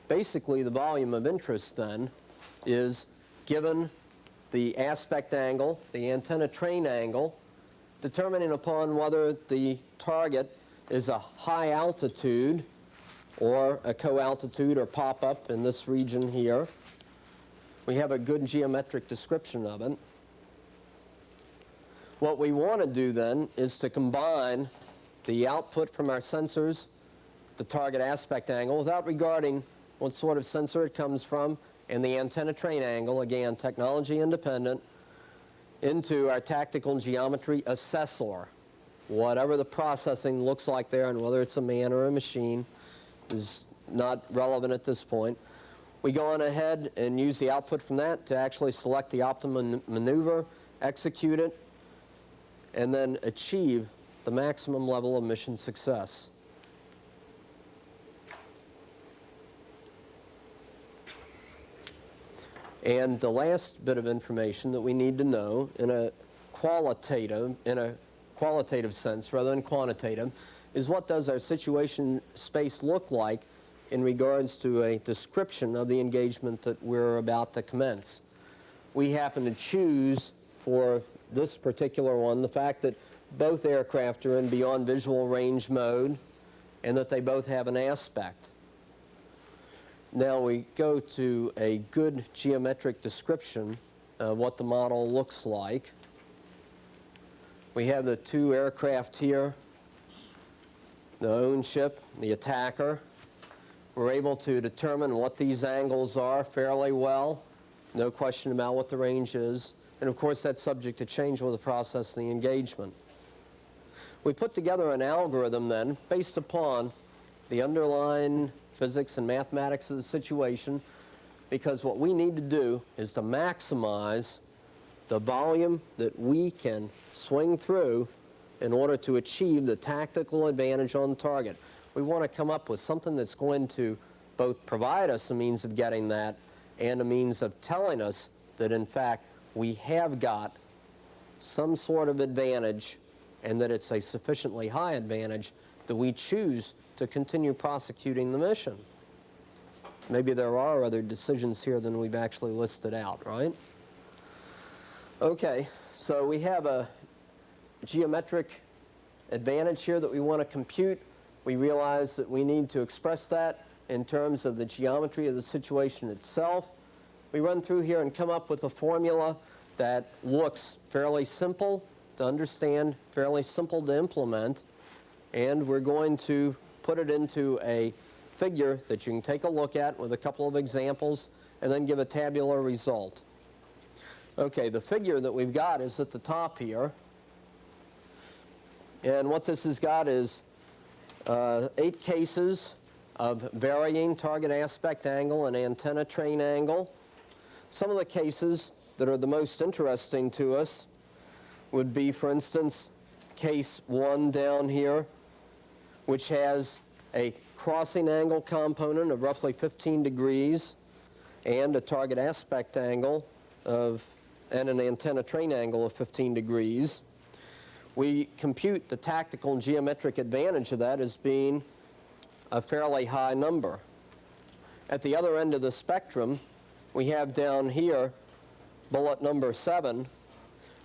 Basically, the volume of interest then is given the aspect angle, the antenna train angle, determining upon whether the target is a high altitude or a co-altitude or pop-up in this region here. We have a good geometric description of it. What we want to do then is to combine the output from our sensors, the target aspect angle, without regarding what sort of sensor it comes from, and the antenna train angle, again, technology independent, into our tactical geometry assessor. Whatever the processing looks like there, and whether it's a man or a machine, is not relevant at this point. We go on ahead and use the output from that to actually select the optimum maneuver, execute it, and then achieve the maximum level of mission success. And the last bit of information that we need to know in a qualitative sense rather than quantitative is, what does our situation space look like in regards to a description of the engagement that we're about to commence. We happen to choose for this particular one the fact that both aircraft are in beyond visual range mode and that they both have an aspect. Now we go to a good geometric description of what the model looks like. We have the two aircraft here, the own ship, the attacker. We're able to determine what these angles are fairly well. No question about what the range is. And of course, that's subject to change with the process of the engagement. We put together an algorithm then based upon the underlying physics and mathematics of the situation, because what we need to do is to maximize the volume that we can swing through in order to achieve the tactical advantage on target. We want to come up with something that's going to both provide us a means of getting that and a means of telling us that, in fact, we have got some sort of advantage and that it's a sufficiently high advantage that we choose to continue prosecuting the mission. Maybe there are other decisions here than we've actually listed out, right? Okay, so we have a geometric advantage here that we want to compute. We realize that we need to express that in terms of the geometry of the situation itself. We run through here and come up with a formula that looks fairly simple to understand, fairly simple to implement, and we're going to put it into a figure that you can take a look at with a couple of examples and then give a tabular result. Okay, the figure that we've got is at the top here, and what this has got is 8 cases of varying target aspect angle and antenna train angle. Some of the cases that are the most interesting to us would be, for instance, case 1 down here, which has a crossing angle component of roughly 15 degrees and a target aspect angle and an antenna train angle of 15 degrees. We compute the tactical and geometric advantage of that as being a fairly high number. At the other end of the spectrum, we have down here bullet number 7,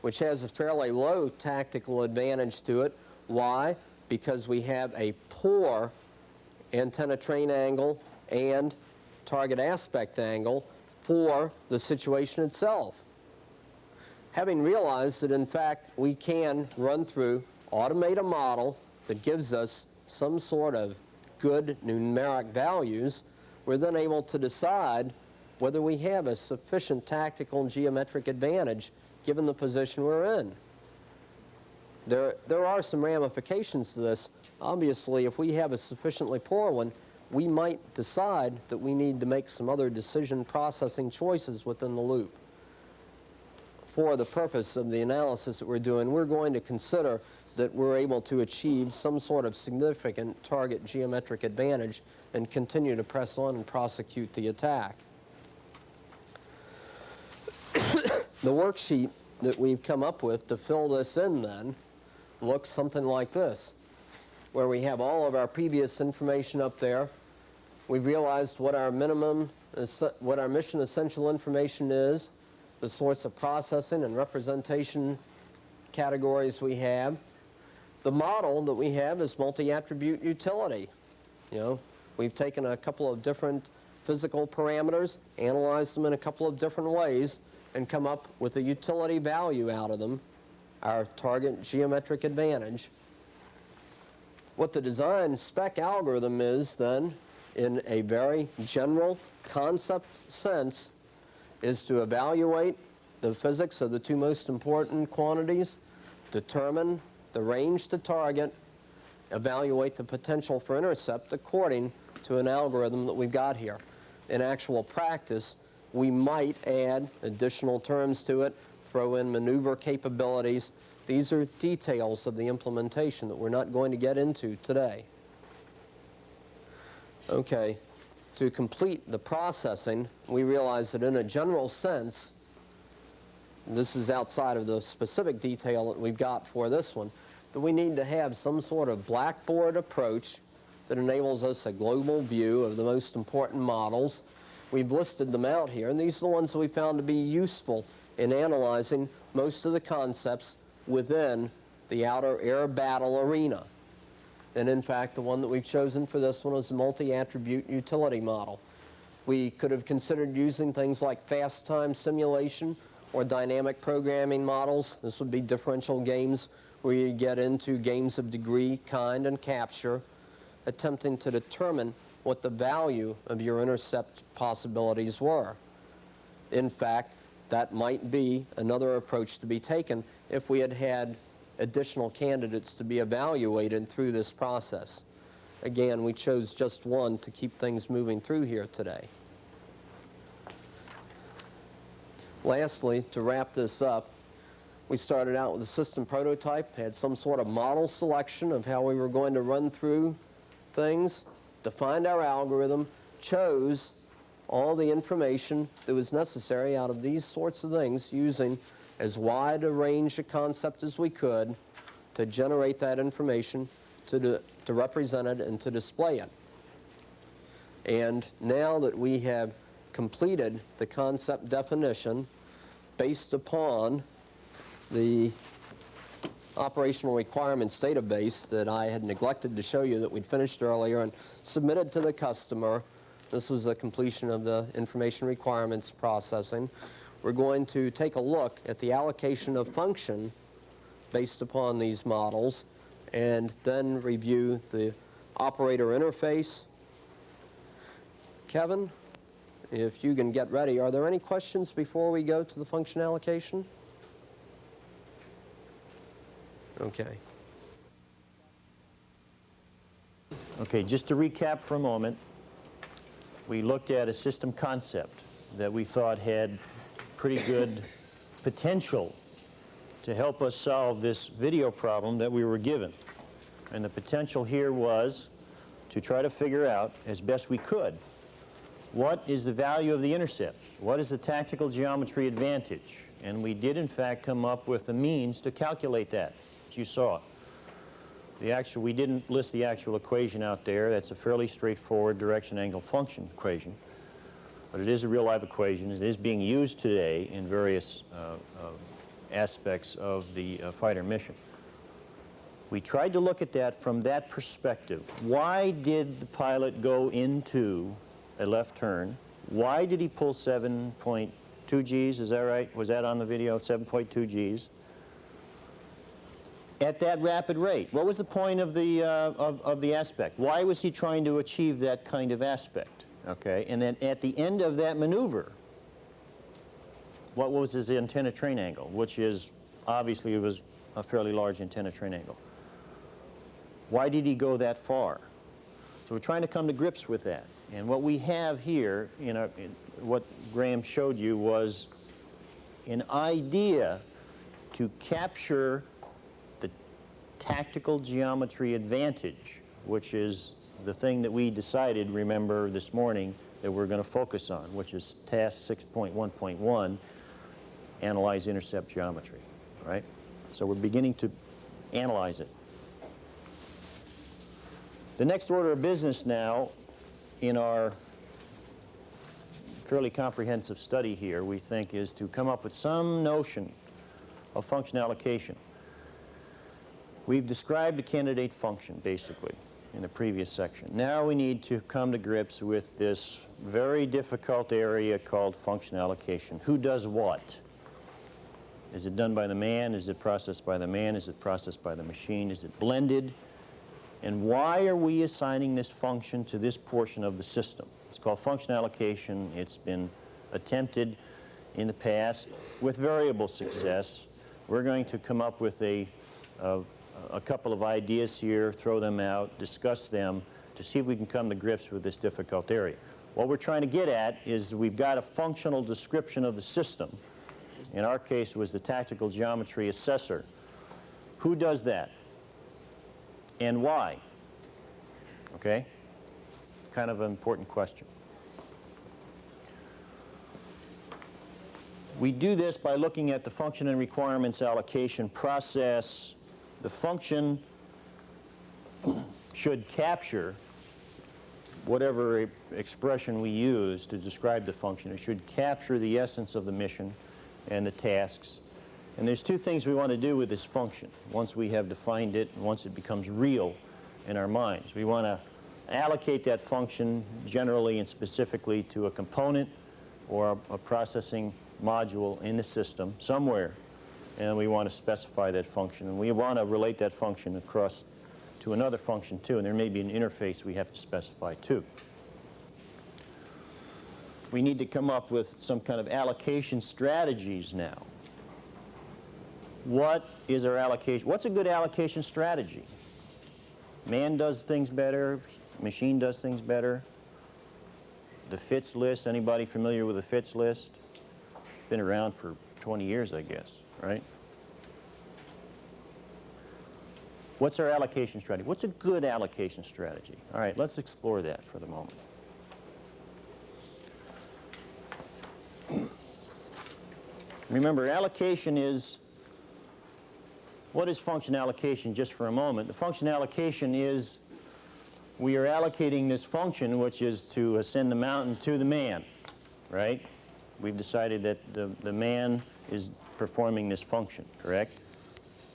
which has a fairly low tactical advantage to it. Why? Because we have a poor antenna train angle and target aspect angle for the situation itself. Having realized that, in fact, we can run through, automate a model that gives us some sort of good numeric values, we're then able to decide whether we have a sufficient tactical and geometric advantage given the position we're in. There are some ramifications to this. Obviously, if we have a sufficiently poor one, we might decide that we need to make some other decision processing choices within the loop. For the purpose of the analysis that we're doing, we're going to consider that we're able to achieve some sort of significant target geometric advantage and continue to press on and prosecute the attack. The worksheet that we've come up with to fill this in then looks something like this, where we have all of our previous information up there. We've realized what our mission essential information is, the sorts of processing and representation categories we have. The model that we have is multi-attribute utility. We've taken a couple of different physical parameters, analyzed them in a couple of different ways, and come up with a utility value out of them, our target geometric advantage. What the design spec algorithm is then, in a very general concept sense, is to evaluate the physics of the 2 most important quantities, determine the range to target, evaluate the potential for intercept according to an algorithm that we've got here. In actual practice, we might add additional terms to it, throw in maneuver capabilities. These are details of the implementation that we're not going to get into today. Okay. To complete the processing, we realize that in a general sense, this is outside of the specific detail that we've got for this one, that we need to have some sort of blackboard approach that enables us a global view of the most important models. We've listed them out here, and these are the ones that we found to be useful in analyzing most of the concepts within the outer air battle arena. And in fact, the one that we've chosen for this one is a multi-attribute utility model. We could have considered using things like fast time simulation or dynamic programming models. This would be differential games where you get into games of degree, kind, and capture, attempting to determine what the value of your intercept possibilities were. In fact, that might be another approach to be taken if we had had additional candidates to be evaluated through this process. Again, we chose just one to keep things moving through here today. Lastly, to wrap this up, we started out with a system prototype, had some sort of model selection of how we were going to run through things, defined our algorithm, chose all the information that was necessary out of these sorts of things, using as wide a range of concept as we could to generate that information, to represent it and to display it. And now that we have completed the concept definition based upon the operational requirements database that I had neglected to show you that we'd finished earlier and submitted to the customer, this was the completion of the information requirements processing. We're going to take a look at the allocation of function based upon these models and then review the operator interface. Kevin, if you can get ready, are there any questions before we go to the function allocation? Okay. Okay, just to recap for a moment, we looked at a system concept that we thought had pretty good potential to help us solve this video problem that we were given. And the potential here was to try to figure out, as best we could, what is the value of the intercept? What is the tactical geometry advantage? And we did, in fact, come up with the means to calculate that, as you saw. We didn't list the actual equation out there. That's a fairly straightforward direction angle function equation. But it is a real live equation. It is being used today in various aspects of the fighter mission. We tried to look at that from that perspective. Why did the pilot go into a left turn? Why did he pull 7.2 Gs? Is that right? Was that on the video? 7.2 Gs. At that rapid rate. What was the point of the aspect? Why was he trying to achieve that kind of aspect? Okay, and then at the end of that maneuver, what was his antenna train angle? Which is, obviously, it was a fairly large antenna train angle. Why did he go that far? So we're trying to come to grips with that. And what we have here, what Graham showed you, was an idea to capture the tactical geometry advantage, which is the thing that we decided, remember, this morning that we're going to focus on, which is task 6.1.1, analyze intercept geometry, right? So we're beginning to analyze it. The next order of business now in our fairly comprehensive study here, we think, is to come up with some notion of function allocation. We've described a candidate function, basically, in the previous section. Now we need to come to grips with this very difficult area called function allocation. Who does what? Is it done by the man? Is it processed by the man? Is it processed by the machine? Is it blended? And why are we assigning this function to this portion of the system? It's called function allocation. It's been attempted in the past with variable success. We're going to come up with a couple of ideas here, throw them out, discuss them to see if we can come to grips with this difficult area. What we're trying to get at is we've got a functional description of the system. In our case, it was the tactical geometry assessor. Who does that? And why? Okay? Kind of an important question. We do this by looking at the function and requirements allocation process. The function should capture whatever expression we use to describe the function. It should capture the essence of the mission and the tasks. And there's two things we want to do with this function once we have defined it and once it becomes real in our minds. We want to allocate that function generally and specifically to a component or a processing module in the system somewhere, and we want to specify that function. And we want to relate that function across to another function too, and there may be an interface we have to specify too. We need to come up with some kind of allocation strategies now. What is our allocation? What's a good allocation strategy? Man does things better, machine does things better. The FITS list, anybody familiar with the FITS list? Been around for 20 years, I guess, right? What's our allocation strategy? What's a good allocation strategy? All right, let's explore that for the moment. Remember, allocation is, what is function allocation, just for a moment? The function allocation is we are allocating this function, which is to ascend the mountain, to the man, right? We've decided that the man is performing this function, correct?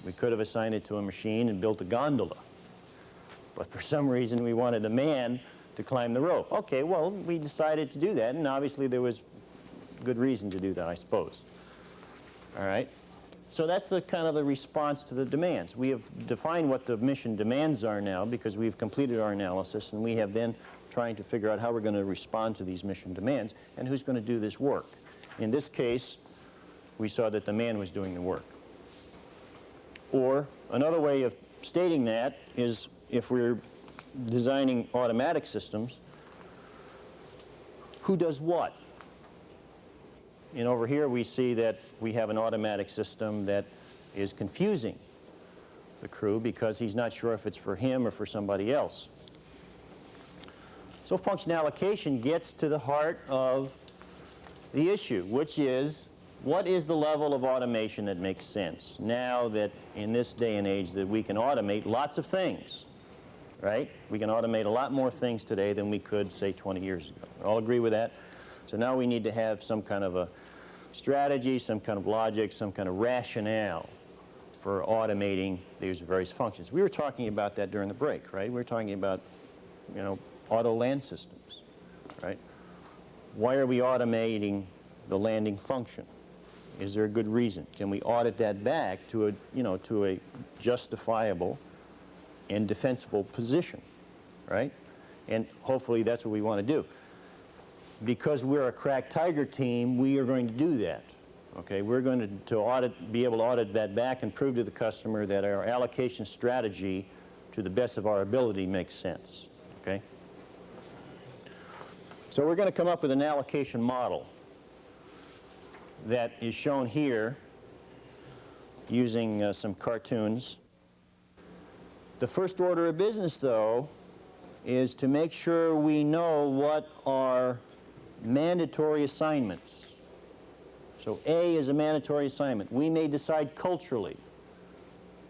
We could have assigned it to a machine and built a gondola. But for some reason, we wanted the man to climb the rope. Okay, well, we decided to do that, and obviously there was good reason to do that, I suppose. All right? So that's the kind of the response to the demands. We have defined what the mission demands are now because we've completed our analysis, and we have then trying to figure out how we're going to respond to these mission demands and who's going to do this work. In this case, we saw that the man was doing the work. Or another way of stating that is if we're designing automatic systems, who does what? And over here we see that we have an automatic system that is confusing the crew because he's not sure if it's for him or for somebody else. So function allocation gets to the heart of the issue, which is what is the level of automation that makes sense now that in this day and age that we can automate lots of things, right? We can automate a lot more things today than we could, say, 20 years ago. All agree with that? So now we need to have some kind of a strategy, some kind of logic, some kind of rationale for automating these various functions. We were talking about that during the break, right? We were talking about, you know, auto land systems, right? Why are we automating the landing function? Is there a good reason? Can we audit that back to a, you know, to a justifiable and defensible position, right? And hopefully that's what we want to do. Because we're a crack tiger team, we are going to do that. Okay, we're going to be able to audit that back and prove to the customer that our allocation strategy, to the best of our ability, makes sense. Okay. So we're going to come up with an allocation model that is shown here using some cartoons. The first order of business, though, is to make sure we know what are mandatory assignments. So A is a mandatory assignment. We may decide culturally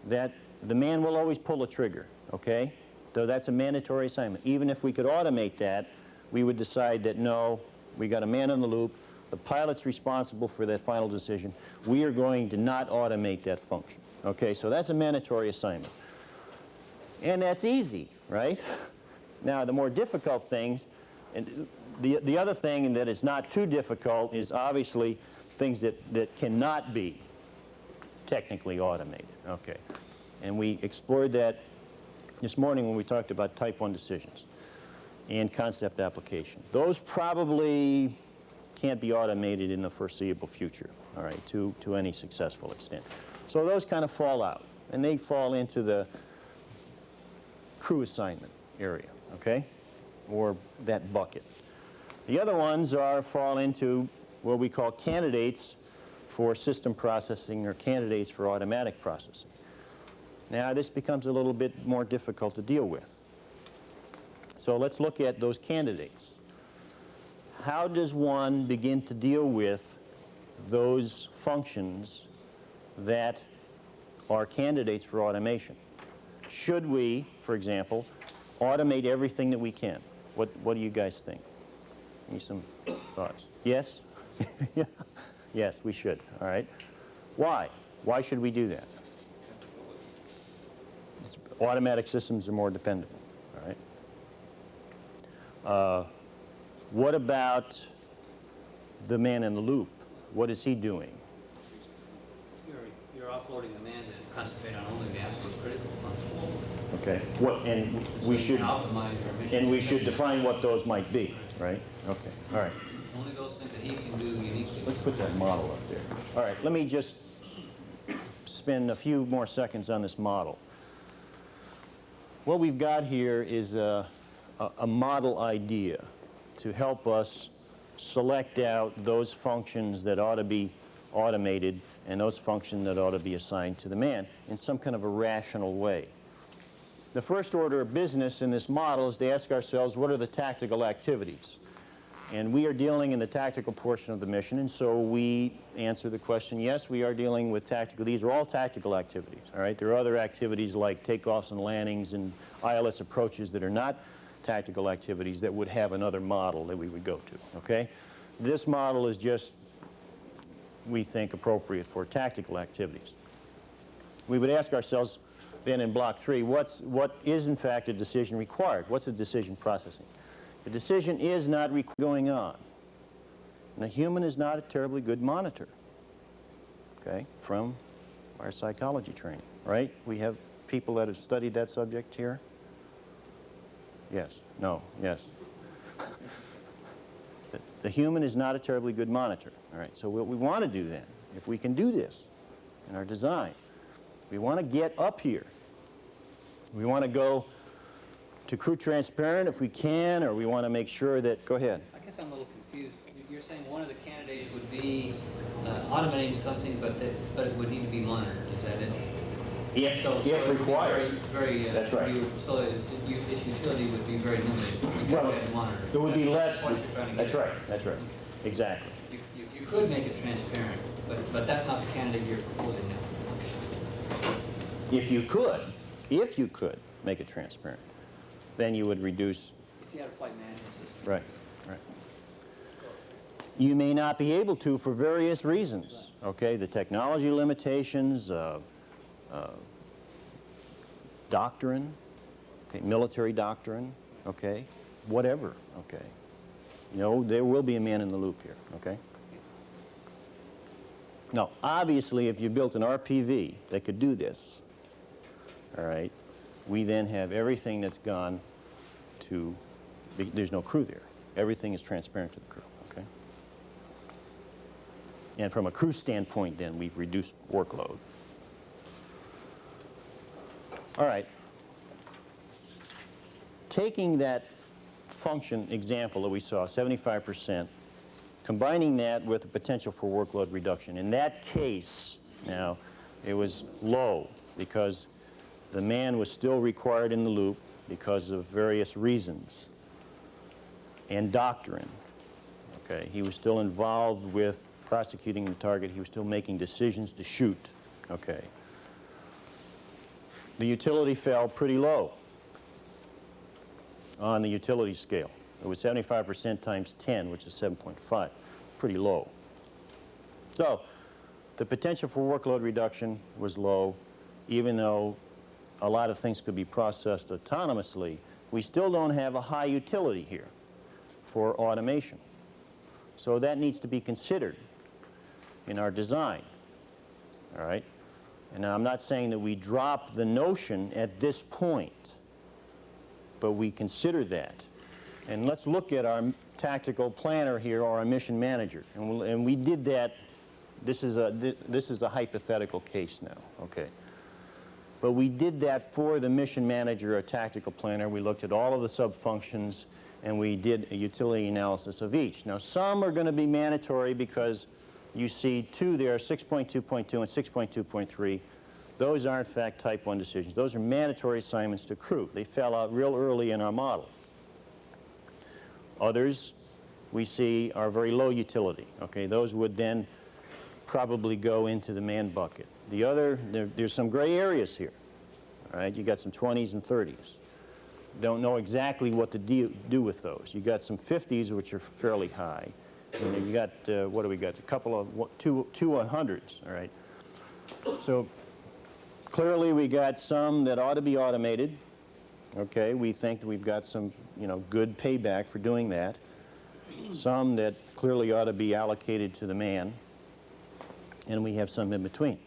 that the man will always pull a trigger, okay? So that's a mandatory assignment. Even if we could automate that, we would decide that no, we got a man in the loop, the pilot's responsible for that final decision. We are going to not automate that function. Okay, so that's a mandatory assignment. And that's easy, right? Now, the more difficult things, and the other thing that is not too difficult is obviously things that cannot be technically automated. Okay, and we explored that this morning when we talked about type 1 decisions and concept application. Those probably can't be automated in the foreseeable future, all right, to any successful extent. So those kind of fall out, and they fall into the crew assignment area, okay, or that bucket. The other ones fall into what we call candidates for system processing or candidates for automatic processing. Now, this becomes a little bit more difficult to deal with. So let's look at those candidates. How does one begin to deal with those functions that are candidates for automation? Should we, for example, automate everything that we can? What do you guys think? Give me some thoughts. Yes? Yes, we should. All right. Why? Why should we do that? Automatic systems are more dependable. All right. What about the man in the loop? What is he doing? You're offloading the man to concentrate on only the absolute critical functions. Okay. And we should optimize your mission. And we should define what those might be, right? Okay. All right. Only those things that he can do uniquely. Let's put that model up there. All right. Let me just spend a few more seconds on this model. What we've got here is a model idea to help us select out those functions that ought to be automated and those functions that ought to be assigned to the man in some kind of a rational way. The first order of business in this model is to ask ourselves, what are the tactical activities? And we are dealing in the tactical portion of the mission, and so we answer the question, yes, we are dealing with tactical. These are all tactical activities, all right? There are other activities like takeoffs and landings and ILS approaches that are not tactical activities that would have another model that we would go to, okay? This model is just, we think, appropriate for tactical activities. We would ask ourselves then in Block 3, what is in fact a decision required? What's the decision processing? The decision is not going on. And the human is not a terribly good monitor, okay, from our psychology training, right? We have people that have studied that subject here. Yes, no, yes. The human is not a terribly good monitor, all right? So what we want to do then, if we can do this in our design, we want to get up here. We want to go to crew transparent if we can, or we want to make sure that, go ahead. I guess I'm a little confused. You're saying one of the candidates would be automating something, but it would need to be monitored. Is that it? If required. Very, That's right. So this utility would be very limited. You Well, could monitor. it would be less. That's what you're trying to That's get right. at. That's right. Exactly. You could make it transparent, but that's not the candidate you're proposing now. If you could make it transparent, then you would reduce. If you had a flight management system. Right, right. You may not be able to for various reasons, okay? The technology limitations, doctrine, okay, military doctrine, okay, whatever, okay. You know, there will be a man in the loop here, okay? Now, obviously, if you built an RPV that could do this, all right, we then have everything that's gone to, there's no crew there. Everything is transparent to the crew, okay? And from a crew standpoint, then, we've reduced workload. All right. Taking that function example that we saw, 75%, combining that with the potential for workload reduction. In that case, now, it was low because the man was still required in the loop because of various reasons and doctrine. Okay, he was still involved with prosecuting the target. He was still making decisions to shoot. Okay. The utility fell pretty low on the utility scale. It was 75% times 10, which is 7.5. Pretty low. So the potential for workload reduction was low, even though a lot of things could be processed autonomously. We still don't have a high utility here for automation. So that needs to be considered in our design, all right? And now I'm not saying that we drop the notion at this point, but we consider that. And let's look at our tactical planner here, or our mission manager. And we did that. This is a hypothetical case now, okay? But we did that for the mission manager, a tactical planner. We looked at all of the sub-functions, and we did a utility analysis of each. Now, some are going to be mandatory because you see two there, 6.2.2 and 6.2.3. Those are, in fact, Type 1 decisions. Those are mandatory assignments to crew. They fell out real early in our model. Others we see are very low utility. Okay, those would then probably go into the man bucket. The other, there's some gray areas here. All right, you got some 20s and 30s. Don't know exactly what to do with those. You got some 50s, which are fairly high. And then you got, what do we got? A couple of, two 100s, all right? So clearly we got some that ought to be automated. Okay, we think that we've got some, good payback for doing that. Some that clearly ought to be allocated to the man. And we have some in between.